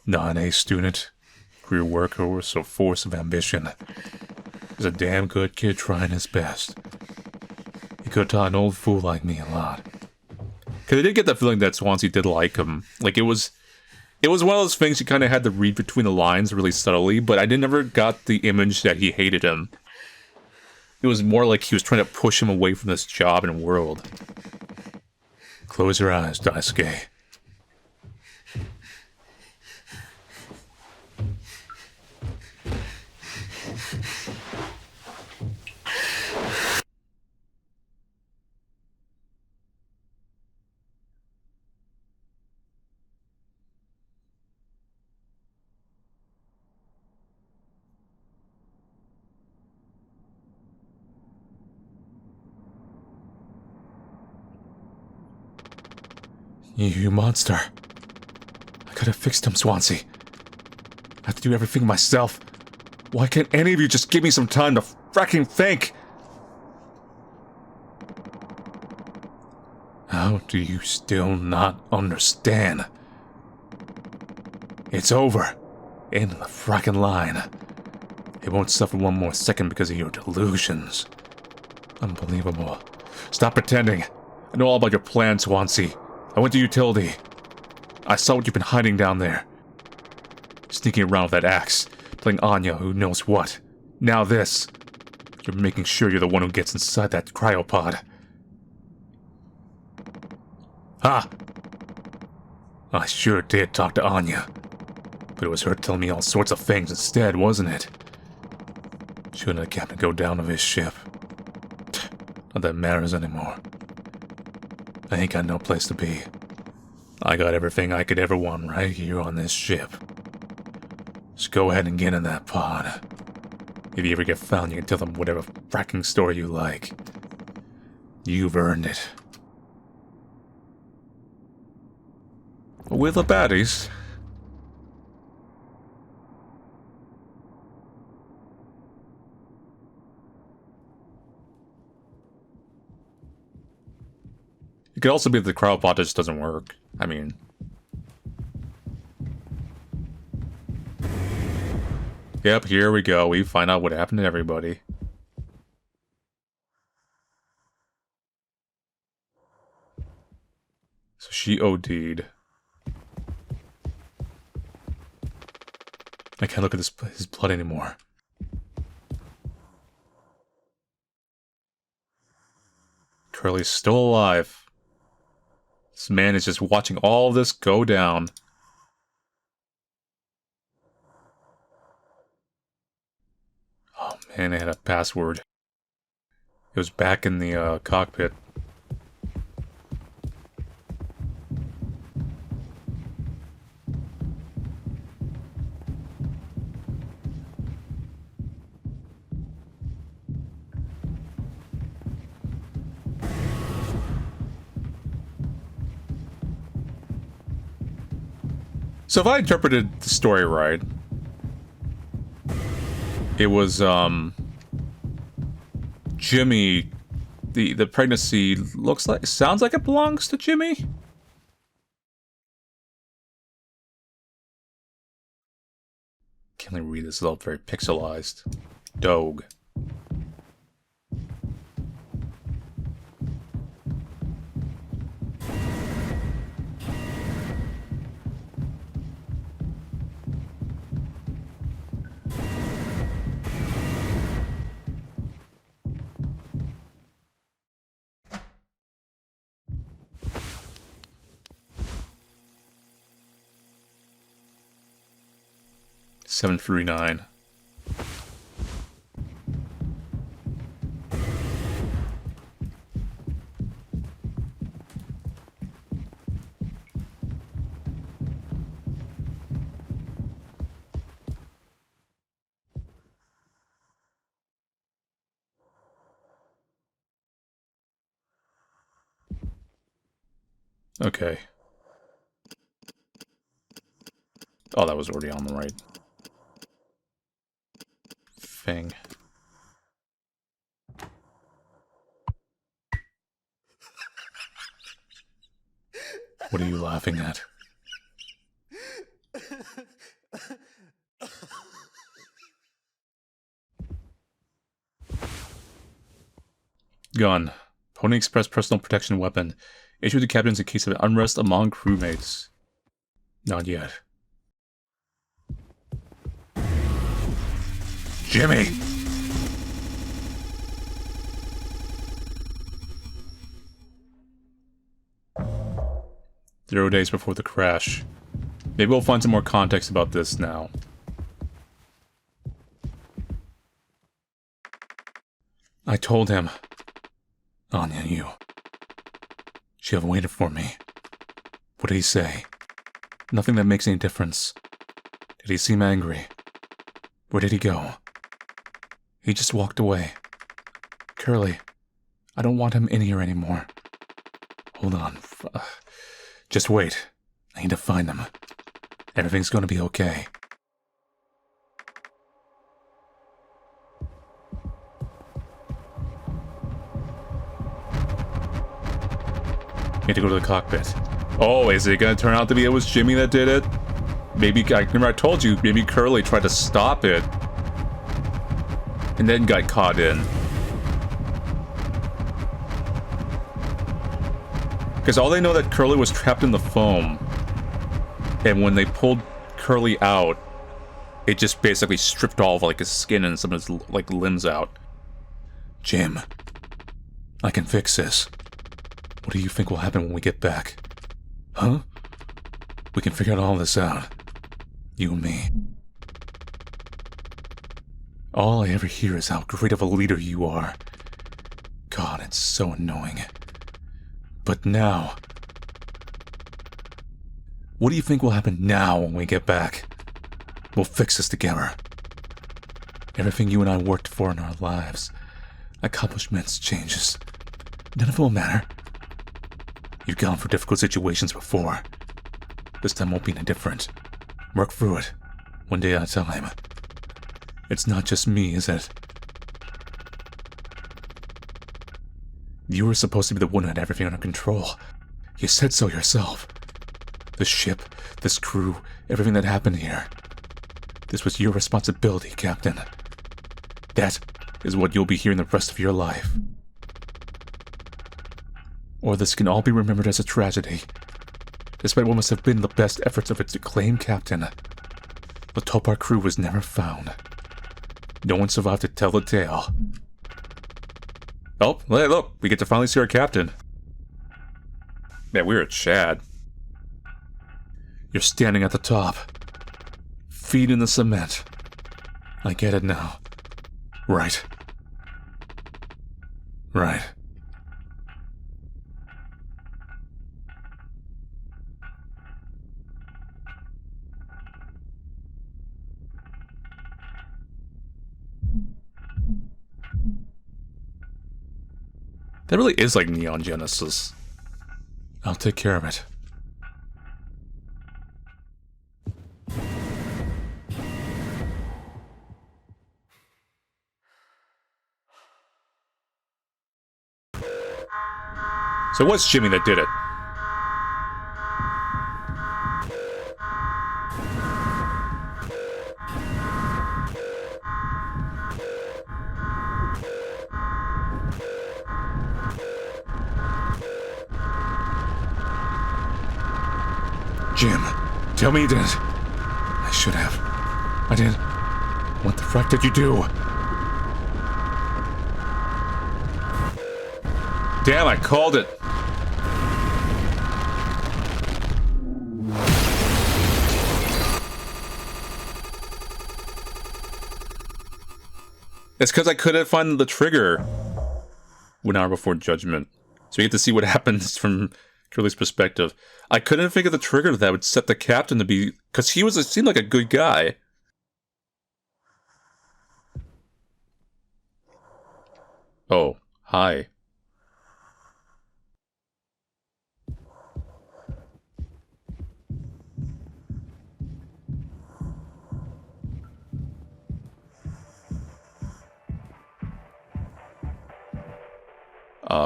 Not an A student. career workhorse or force of ambition. He's a damn good kid trying his best. He could have taught an old fool like me a lot. Because I did get the feeling that Swansea did like him. Like, it was one of those things you kind of had to read between the lines really subtly, but I never got the image that he hated him. It was more like he was trying to push him away from this job and world. Close your eyes, Daisuke. You monster. I could have fixed him, Swansea. I have to do everything myself. Why can't any of you just give me some time to fracking think? How do you still not understand? It's over. End of the fracking line. It won't suffer one more second because of your delusions. Unbelievable. Stop pretending. I know all about your plan, Swansea. I went to utility. I saw what you've been hiding down there. Sneaking around with that axe, playing Anya who knows what. Now this. You're making sure you're the one who gets inside that cryopod. Ha! I sure did talk to Anya. But it was her telling me all sorts of things instead, wasn't it? Shouldn't have kept to go down to his ship. Not that it matters anymore. I ain't got no place to be. I got everything I could ever want right here on this ship. Just go ahead and get in that pod. If you ever get found, you can tell them whatever fracking story you like. You've earned it. With the baddies. It could also be that the cryopod just doesn't work. I mean... Yep, here we go. We find out what happened to everybody. So she OD'd. I can't look at his blood anymore. Curly's still alive. This man is just watching all this go down. Oh man, I had a password. It was back in the cockpit. So if I interpreted the story right, it was, Jimmy, the pregnancy sounds like it belongs to Jimmy? Can't really read this, it's all very pixelized. Dogue. $7.39. Okay. Oh, that was already on the right thing. What are you laughing at? Gun. Pony Express personal protection weapon. Issued to captains in case of unrest among crewmates. Not yet. Jimmy! "0 days before the crash." Maybe we'll find some more context about this now. I told him. Anya, you. She have waited for me. What did he say? Nothing that makes any difference. Did he seem angry? Where did he go? He just walked away. Curly, I don't want him in here anymore. Hold on. Just wait. I need to find him. Everything's gonna be okay. Need to go to the cockpit. Oh, is it gonna turn out to be it was Jimmy that did it? Maybe, I remember I told you, maybe Curly tried to stop it. And then got caught in. Because all they know that Curly was trapped in the foam. And when they pulled Curly out, it just basically stripped all of like his skin and some of his like limbs out. Jim, I can fix this. What do you think will happen when we get back? Huh? We can figure all this out. You and me. All I ever hear is how great of a leader you are. God, it's so annoying. But now... What do you think will happen now when we get back? We'll fix this together. Everything you and I worked for in our lives, accomplishments, changes, none of it will matter. You've gone through difficult situations before. This time won't be any different. Work through it, one day at a time. It's not just me, is it? You were supposed to be the one who had everything under control. You said so yourself. The ship, this crew, everything that happened here. This was your responsibility, Captain. That is what you'll be hearing the rest of your life. Or this can all be remembered as a tragedy. Despite what must have been the best efforts of its acclaimed captain, the Topar crew was never found. No one survived to tell the tale. Oh, hey, look, we get to finally see our captain. Man, we're at Chad. You're standing at the top. Feet in the cement. I get it now. Right. Right. That really is like Neon Genesis. I'll take care of it. So what's Jimmy that did it? Jim, tell me you didn't. I should have. I didn't. What the fuck did you do? Damn, I called it. It's because I couldn't find the trigger 1 hour before judgment. So you get to see what happens from Curly's perspective. I couldn't figure the trigger that would set the captain to be... Because he seemed like a good guy. Oh, hi.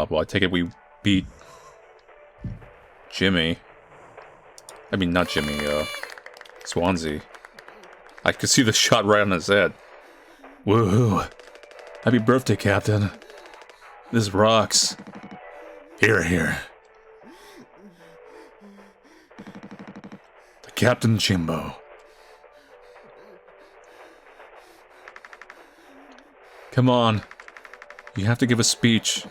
Well, I take it we beat Jimmy. I mean, not Jimmy, Swansea. I could see the shot right on his head. Woohoo! Happy birthday, Captain. This rocks. Here. The Captain Jimbo. Come on. You have to give a speech.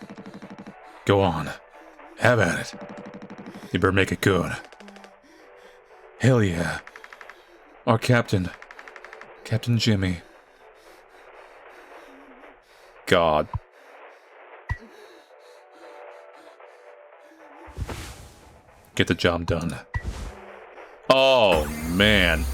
Go on. Have at it. You better make it good. Hell yeah. Our captain. Captain Jimmy. God. Get the job done. Oh, man.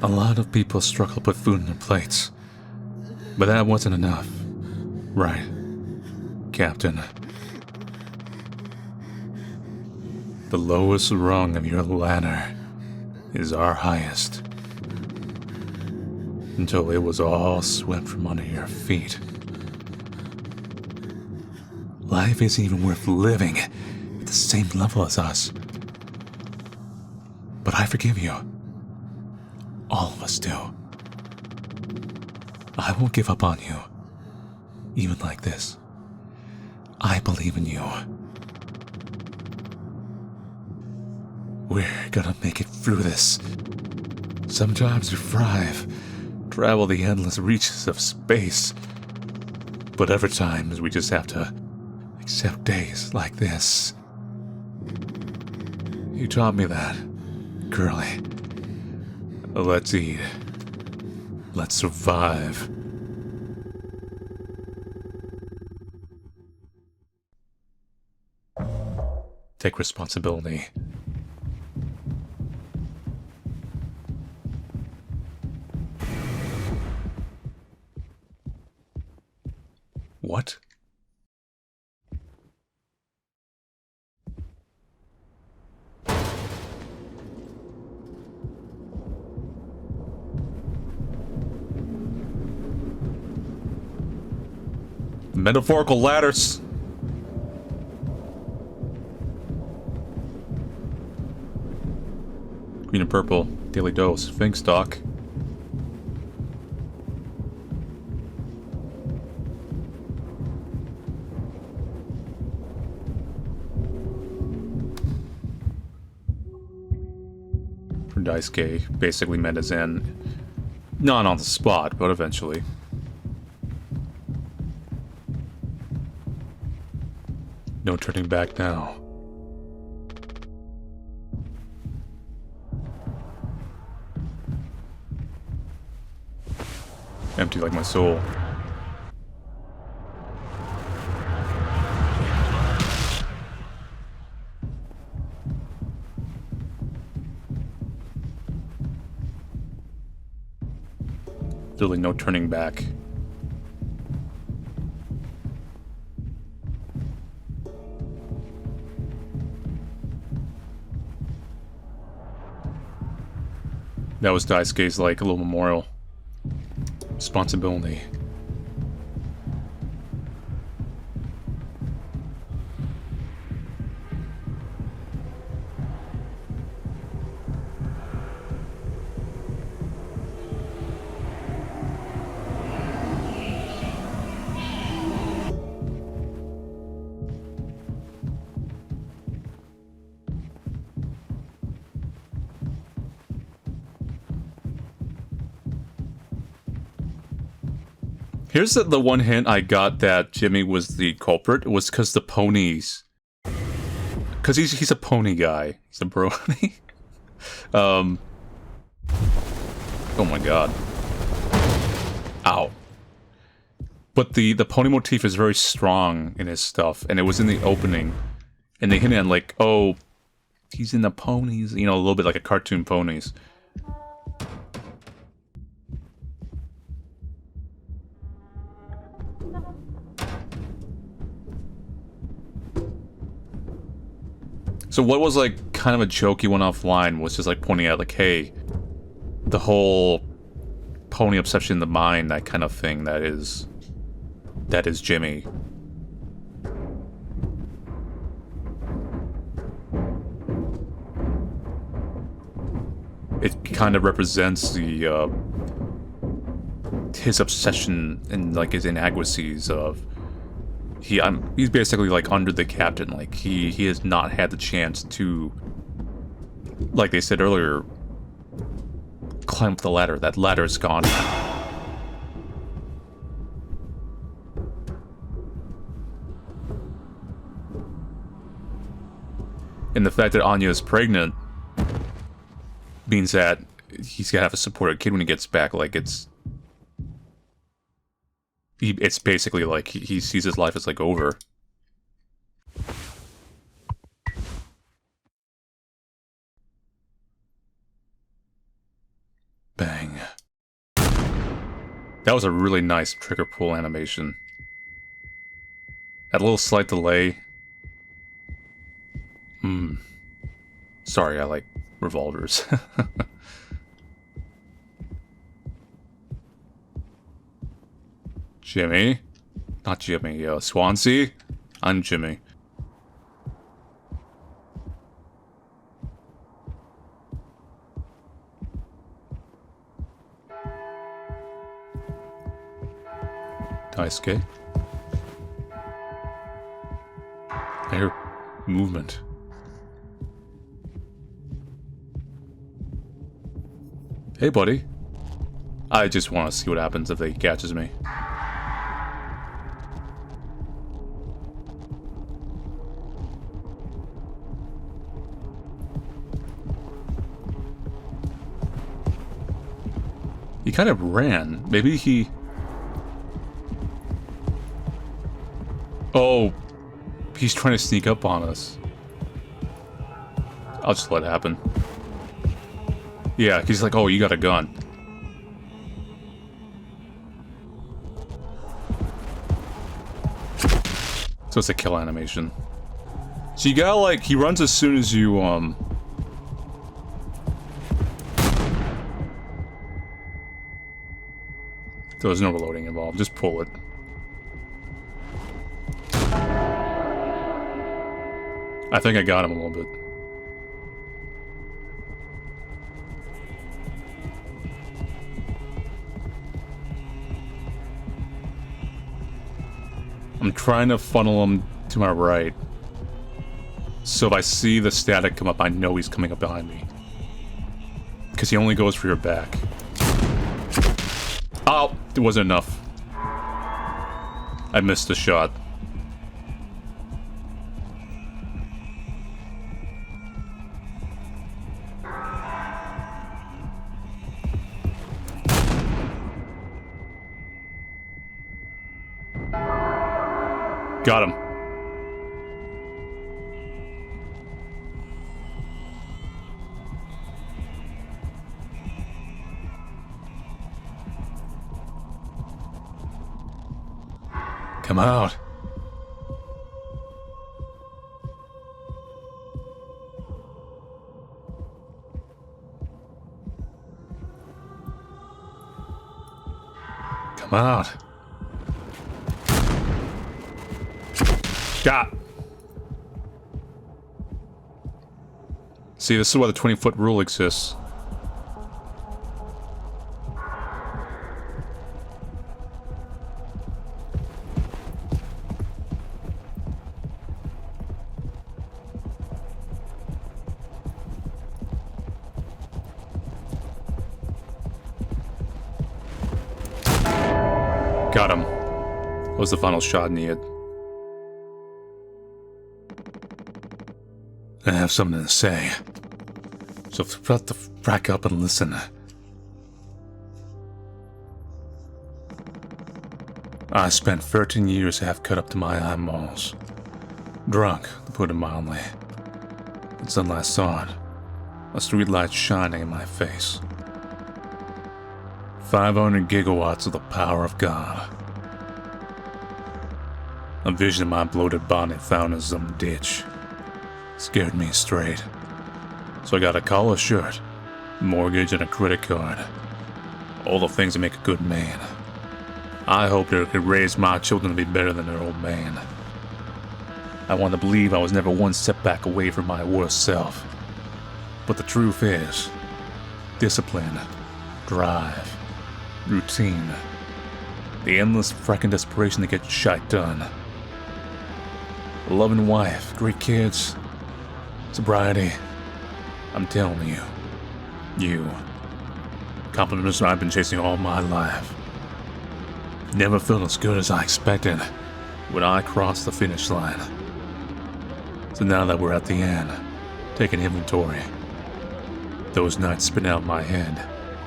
A lot of people struggle to put food on their plates. But that wasn't enough. Right, Captain. The lowest rung of your ladder is our highest. Until it was all swept from under your feet. Life isn't even worth living at the same level as us. But I forgive you. All of us do. I won't give up on you. Even like this. I believe in you. We're gonna make it through this. Sometimes we thrive, travel the endless reaches of space. But other times we just have to accept days like this. You taught me that, girlie. Let's eat. Let's survive. Take responsibility. What? Metaphorical ladders. Green and purple. Daily dose. Thanks, Doc. For Daisuke, basically met his end. Not on the spot, but eventually. No turning back now. Empty like my soul. Literally no turning back. That was Daisuke's, like, a little memorial. Responsibility. Here's the one hint I got that Jimmy was the culprit was because the ponies. Because he's a pony guy. He's a brony. Oh my god. Ow. But the pony motif is very strong in his stuff, and it was in the opening. And they hinted at like, oh, he's in the ponies, you know, a little bit like a cartoon ponies. So what was like kind of a jokey one-off line was just like pointing out like, hey, the whole pony obsession in the mind, that kind of thing, that is Jimmy. It kind of represents the his obsession and like his inadequacies of he's basically like under the captain. Like he has not had the chance to, like they said earlier, climb up the ladder. That ladder's gone now. And the fact that Anya is pregnant means that he's gonna have a supported kid when he gets back. Like it's basically like he sees his life as like over. Bang. That was a really nice trigger pull animation. Had a little slight delay. Sorry, I like revolvers. Jimmy? Not Jimmy, Swansea? I'm Jimmy. Daisuke? I hear movement. Hey, buddy. I just want to see what happens if he catches me. He kind of ran. Maybe he... Oh, he's trying to sneak up on us. I'll just let it happen. Yeah, he's like, oh, you got a gun. So it's a kill animation. So you gotta, like, he runs as soon as you, There's no reloading involved, just pull it. I think I got him a little bit. I'm trying to funnel him to my right. So if I see the static come up, I know he's coming up behind me. Because he only goes for your back. Oh, it wasn't enough. I missed the shot. Got him. Come out. Come out. Got. See, this is why the 20-foot rule exists. Got him. That was the final shot needed. I have something to say. So shut the frack up and listen. I spent 13 years half cut up to my eyeballs. Drunk, to put it mildly. It's then I saw it. A streetlight shining in my face. 500 gigawatts of the power of God. A vision of my bloated body found in some ditch. Scared me straight. So I got a collar shirt, mortgage, and a credit card. All the things that make a good man. I hope they could raise my children to be better than their old man. I want to believe I was never one setback away from my worst self. But the truth is, discipline, drive, routine, the endless frickin' desperation to get shit done. A loving wife, great kids, sobriety. I'm telling you. Compliments I've been chasing all my life. Never felt as good as I expected when I crossed the finish line. So now that we're at the end, taking inventory, those nights spin out in my head,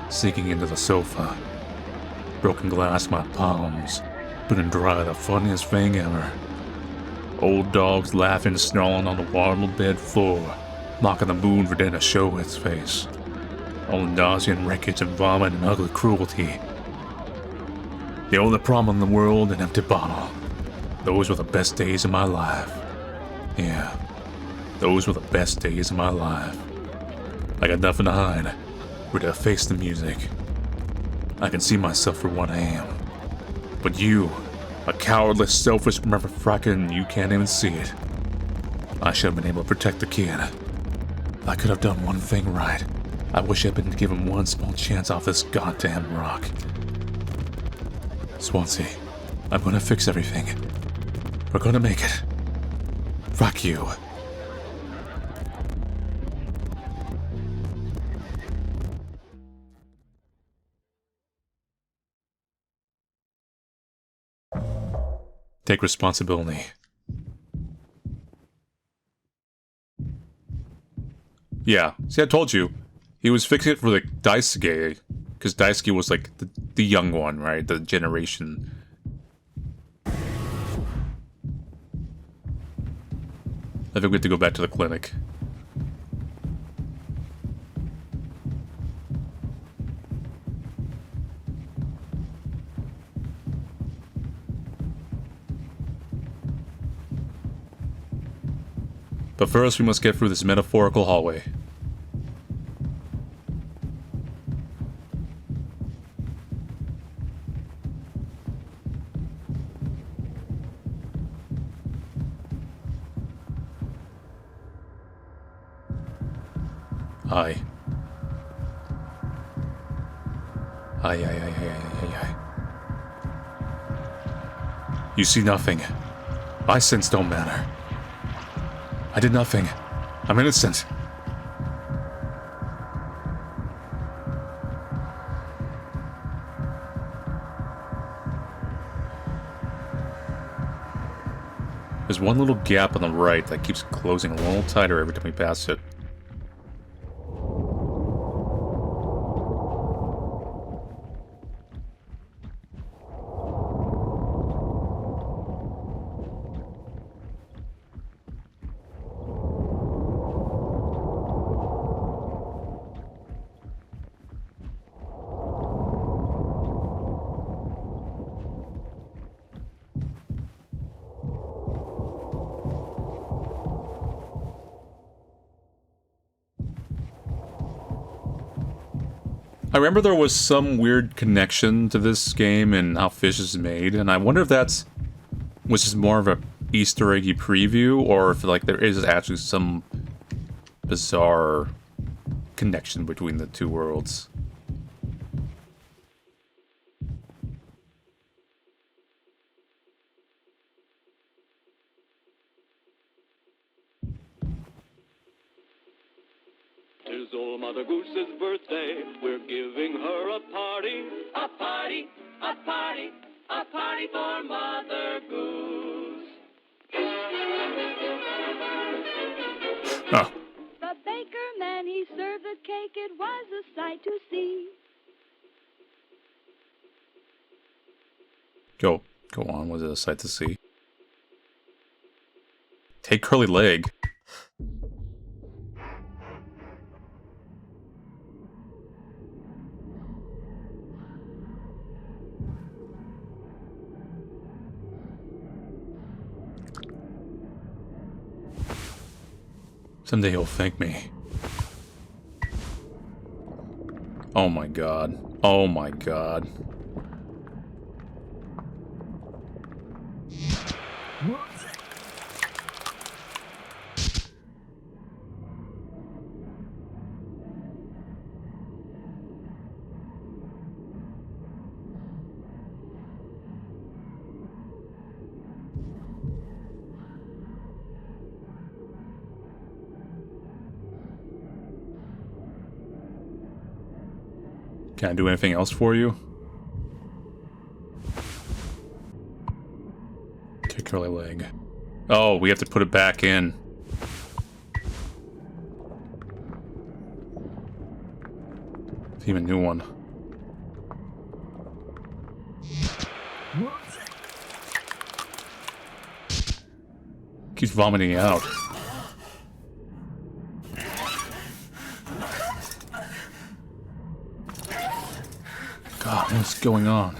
sinking into the sofa. Broken glass in my palms, putting dry the funniest thing ever. Old dogs laughing, snarling on the marble bed floor, mocking the moon for daring to show its face. All the nausea and wreckage and vomit and ugly cruelty. The only problem in the world, an empty bottle. Those were the best days of my life. Yeah, those were the best days of my life. I got nothing to hide, ready to face the music. I can see myself for what I am. But you, a cowardless, selfish motherfucker, you can't even see it. I should have been able to protect the kid. If I could have done one thing right, I wish I'd been given one small chance off this goddamn rock. Swansea, I'm gonna fix everything. We're gonna make it. Fuck you. Take responsibility. Yeah, see, I told you. He was fixing it for, like, Daisuke. Because Daisuke was, like, the young one, right? The generation. I think we have to go back to the clinic. But first, we must get through this metaphorical hallway. Aye. Aye. You see nothing. My sins don't matter. I did nothing. I'm innocent. There's one little gap on the right that keeps closing a little tighter every time we pass it. I remember there was some weird connection to this game and how fish is made, and I wonder if that's was just more of a Easter eggy preview, or if like there is actually some bizarre connection between the two worlds. Tis old Mother Goose's birthday, we're giving her a party. A party, a party, a party for Mother Goose. Oh. The baker man, he served the cake, it was a sight to see. Go on, was it a sight to see? Take curly leg. Someday he'll thank me. Oh my god. Oh my god. Can I do anything else for you? Okay, curly leg. Oh, we have to put it back in. Even a new one. Keeps vomiting out. God, what's going on?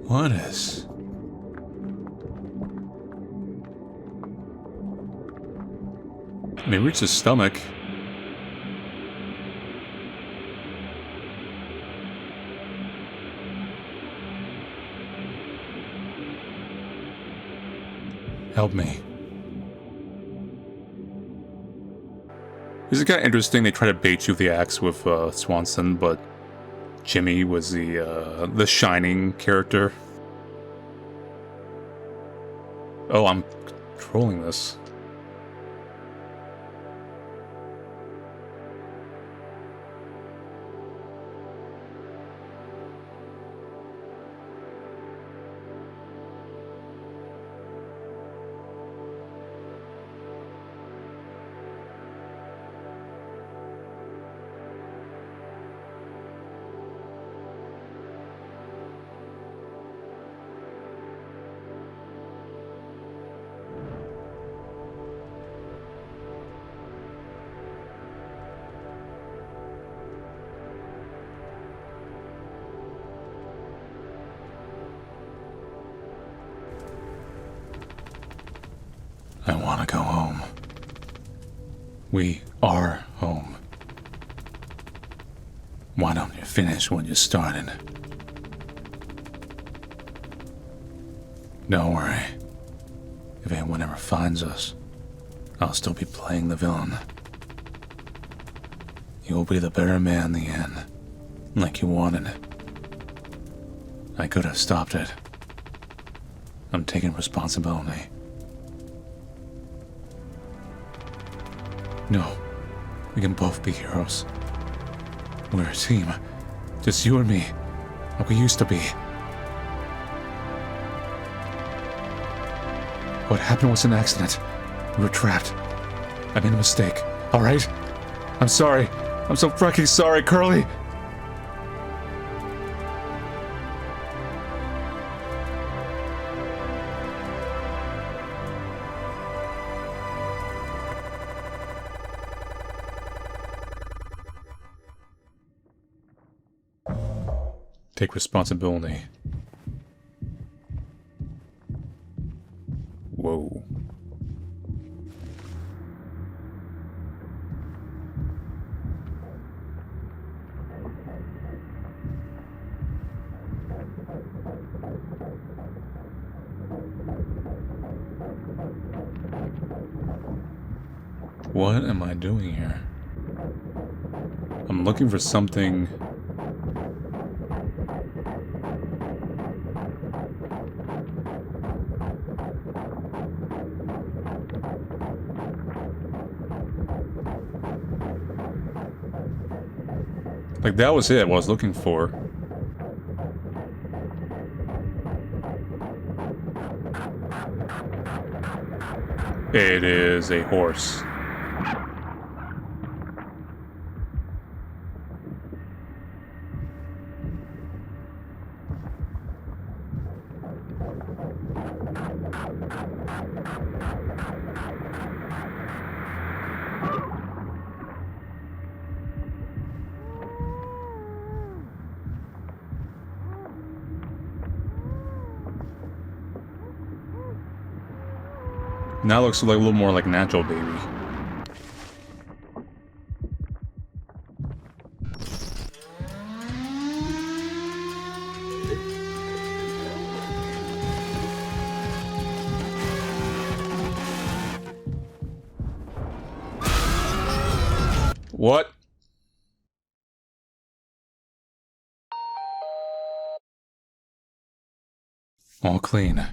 What is... Maybe it's his stomach. Help me. This is kind of interesting. They try to bait you with the axe with Swanson, but Jimmy was the Shining character. Oh, I'm controlling this. I want to go home. We are home. Why don't you finish what you started? Don't worry. If anyone ever finds us, I'll still be playing the villain. You'll be the better man in the end, like you wanted. I could have stopped it. I'm taking responsibility. No, we can both be heroes. We're a team. Just you and me, like we used to be. What happened was an accident. We were trapped. I made a mistake, alright? I'm sorry. I'm so fucking sorry, Curly! Take responsibility. Whoa. What am I doing here? I'm looking for something. Like, that was it, what I was looking for. It is a horse. Now it looks like a little more like natural baby. What? All clean.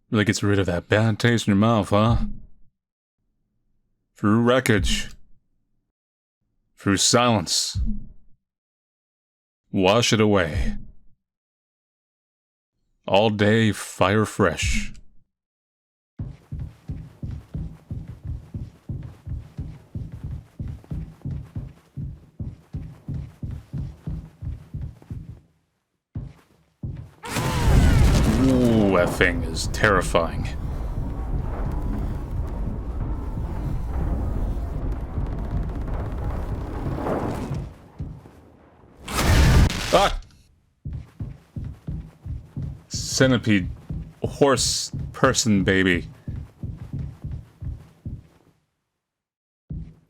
Really gets rid of that bad taste in your mouth, huh? Through wreckage. Through silence. Wash it away. All day fire fresh. Ooh, that thing is terrifying. Ah! Centipede. Horse person baby.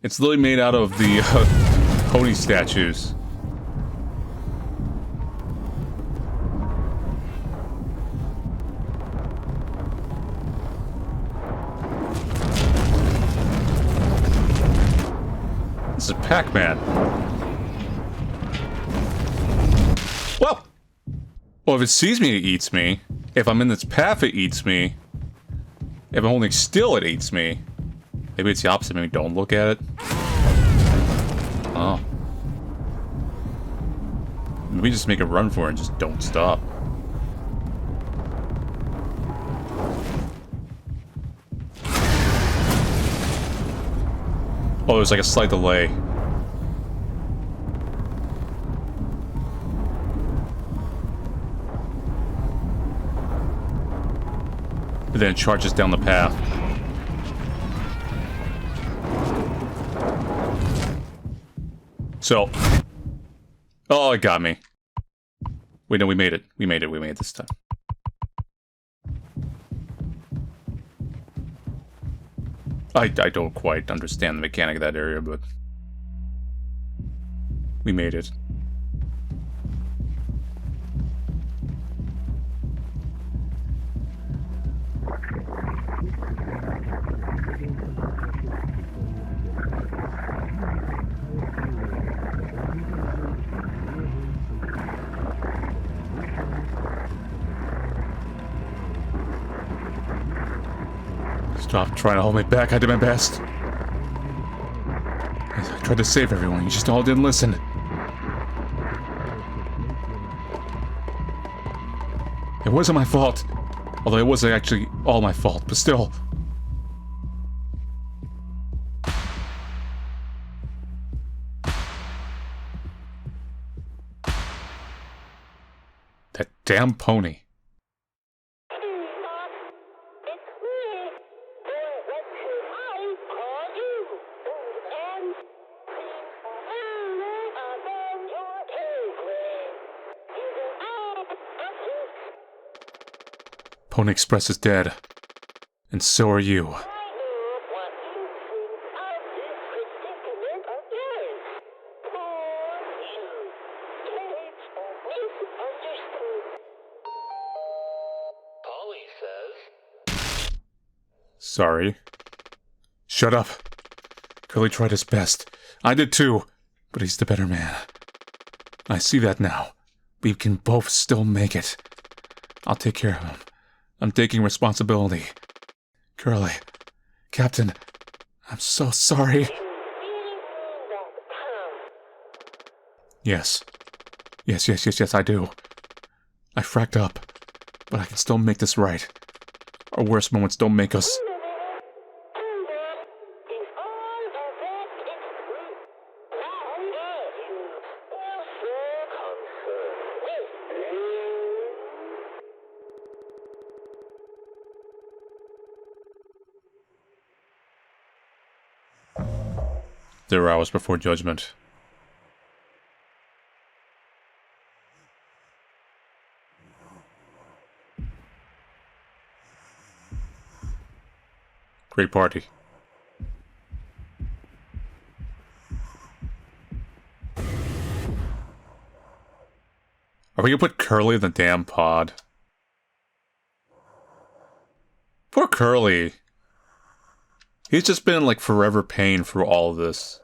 It's literally made out of the pony statues. This is Pac-Man. Well, if it sees me, it eats me. If I'm in its path, it eats me. If I'm holding still, it eats me. Maybe it's the opposite. Maybe don't look at it. Oh. Maybe just make a run for it and just don't stop. Oh, there's like a slight delay. And then it charges down the path. So. Oh, it got me. Wait, no, we made it. We made it. We made it this time. I don't quite understand the mechanic of that area, but we made it. Stop trying to hold me back. I did my best. I tried to save everyone. You just all didn't listen. It wasn't my fault. Although it wasn't actually all my fault, but still. That damn pony. Pony Express is dead. And so are you. Sorry. Shut up. Curly tried his best. I did too. But he's the better man. I see that now. We can both still make it. I'll take care of him. I'm taking responsibility. Curly. Captain. I'm so sorry. Yes. Yes, I do. I fracked up. But I can still make this right. Our worst moments don't make us... There were hours before judgment. Great party. Are we gonna put Curly in the damn pod? Poor Curly. He's just been in, like, forever pain through all of this.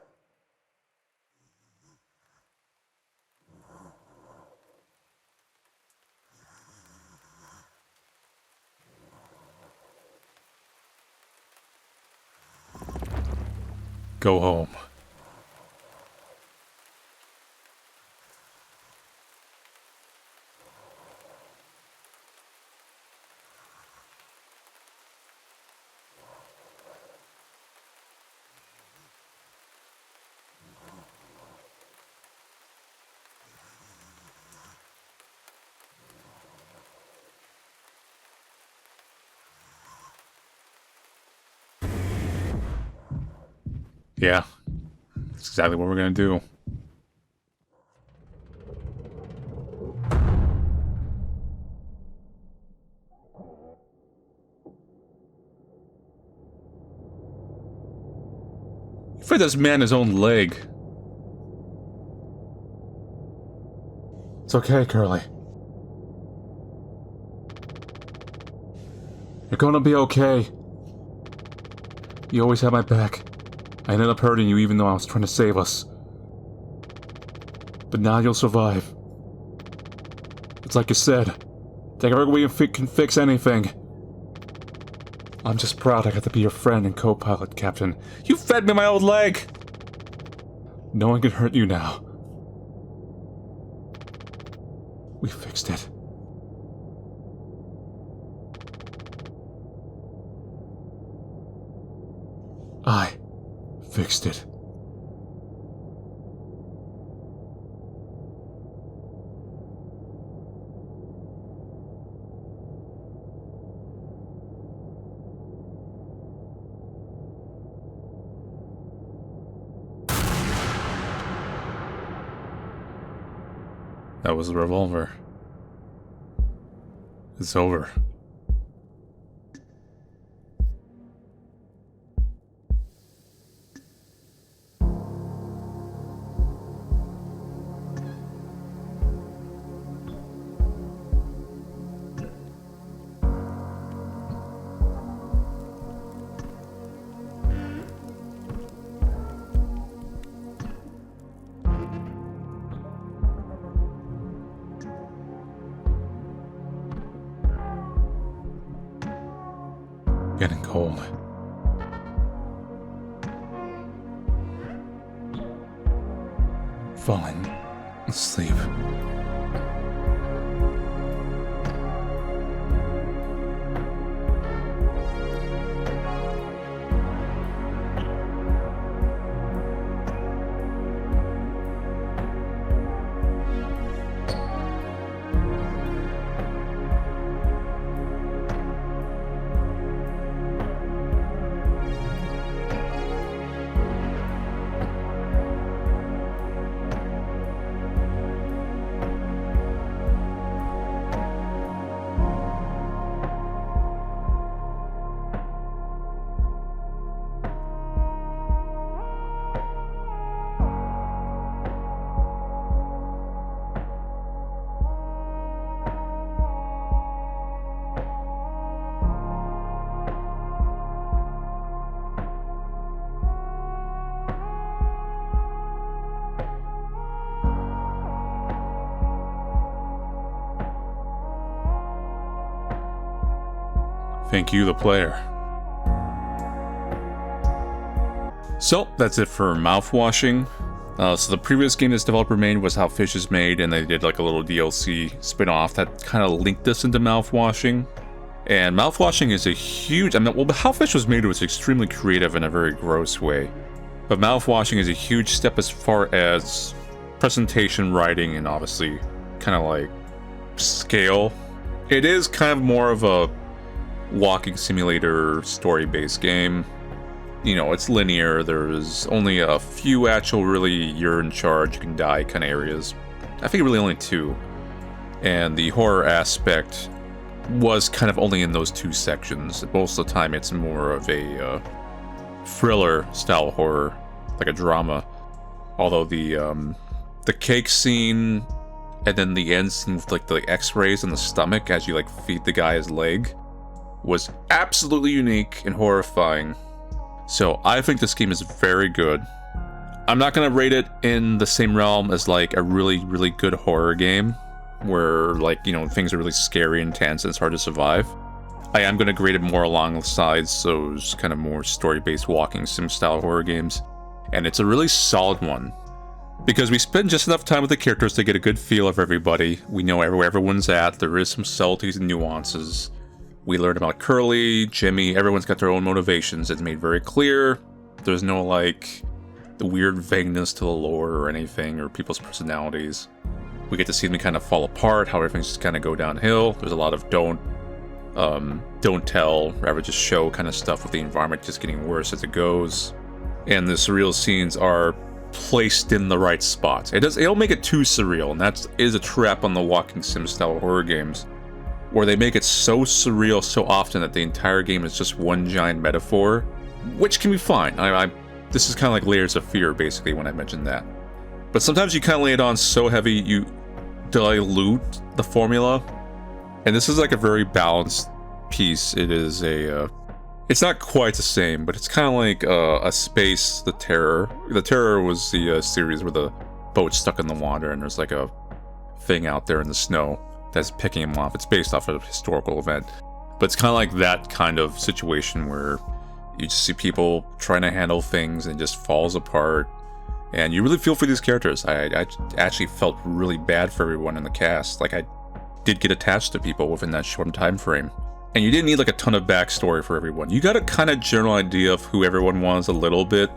Go home. Yeah, that's exactly what we're gonna do. He fed this man his own leg. It's okay, Curly. You're gonna be okay. You always had my back. I ended up hurting you even though I was trying to save us. But now you'll survive. It's like you said. Take every way you can fix anything. I'm just proud I got to be your friend and co-pilot, Captain. You fed me my old leg! No one can hurt you now. We fixed it. I fixed it. That was the revolver. It's over. Getting cold. Falling asleep. Thank you, the player. So, that's it for Mouthwashing. So the previous game this developer made was How Fish is Made, and they did like a little DLC spin-off that kind of linked us into Mouthwashing. And Mouthwashing is a huge... I mean, well, How Fish was Made was extremely creative in a very gross way. But Mouthwashing is a huge step as far as presentation, writing, and obviously kind of like scale. It is kind of more of a walking simulator story-based game. You know, it's linear, there's only a few actual really you're in charge, you can die kind of areas. I think really only two. And the horror aspect was kind of only in those two sections. Most of the time it's more of a thriller style horror, like a drama. Although the cake scene and then the end scene with like the x-rays in the stomach as you like feed the guy his leg was absolutely unique and horrifying. So I think this game is very good. I'm not gonna rate it in the same realm as like a really, really good horror game where like, you know, things are really scary and intense and it's hard to survive. I am gonna grade it more along the sides, those kind of more story-based walking sim style horror games. And it's a really solid one. Because we spend just enough time with the characters to get a good feel of everybody. We know where everyone's at, there is some subtleties and nuances. We learn about Curly, Jimmy, everyone's got their own motivations. It's made very clear. There's no like the weird vagueness to the lore or anything, or people's personalities. We get to see them kind of fall apart, how everything's just kind of go downhill. There's a lot of don't tell, rather just show kind of stuff with the environment just getting worse as it goes. And the surreal scenes are placed in the right spots. It don't make it too surreal, and that is a trap on the walking sim style horror games, where they make it so surreal so often that the entire game is just one giant metaphor, which can be fine. This is kind of like Layers of Fear, basically, when I mentioned that. But sometimes you kind of lay it on so heavy you dilute the formula, and this is like a very balanced piece. It is it's not quite the same, but it's kind of like a Space, The Terror. The Terror was the series where the boat's stuck in the water and there's like a thing out there in the snow that's picking him off. It's based off of a historical event. But it's kind of like that kind of situation where you just see people trying to handle things and it just falls apart. And you really feel for these characters. I actually felt really bad for everyone in the cast. Like, I did get attached to people within that short time frame. And you didn't need like a ton of backstory for everyone. You got a kind of general idea of who everyone was a little bit.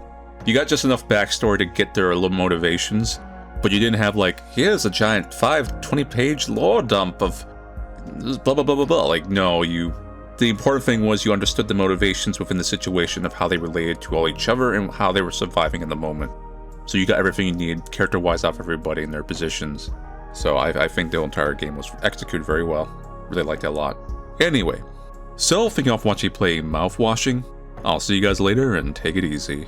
You got just enough backstory to get their little motivations, but you didn't have like, here's a giant 20-page lore dump of blah blah blah blah blah. Like, no, the important thing was you understood the motivations within the situation of how they related to all each other and how they were surviving in the moment. So you got everything you need character-wise off everybody in their positions. So I think the entire game was executed very well. Really liked it a lot. Anyway, so thinking of watching you play Mouthwashing. I'll see you guys later and take it easy.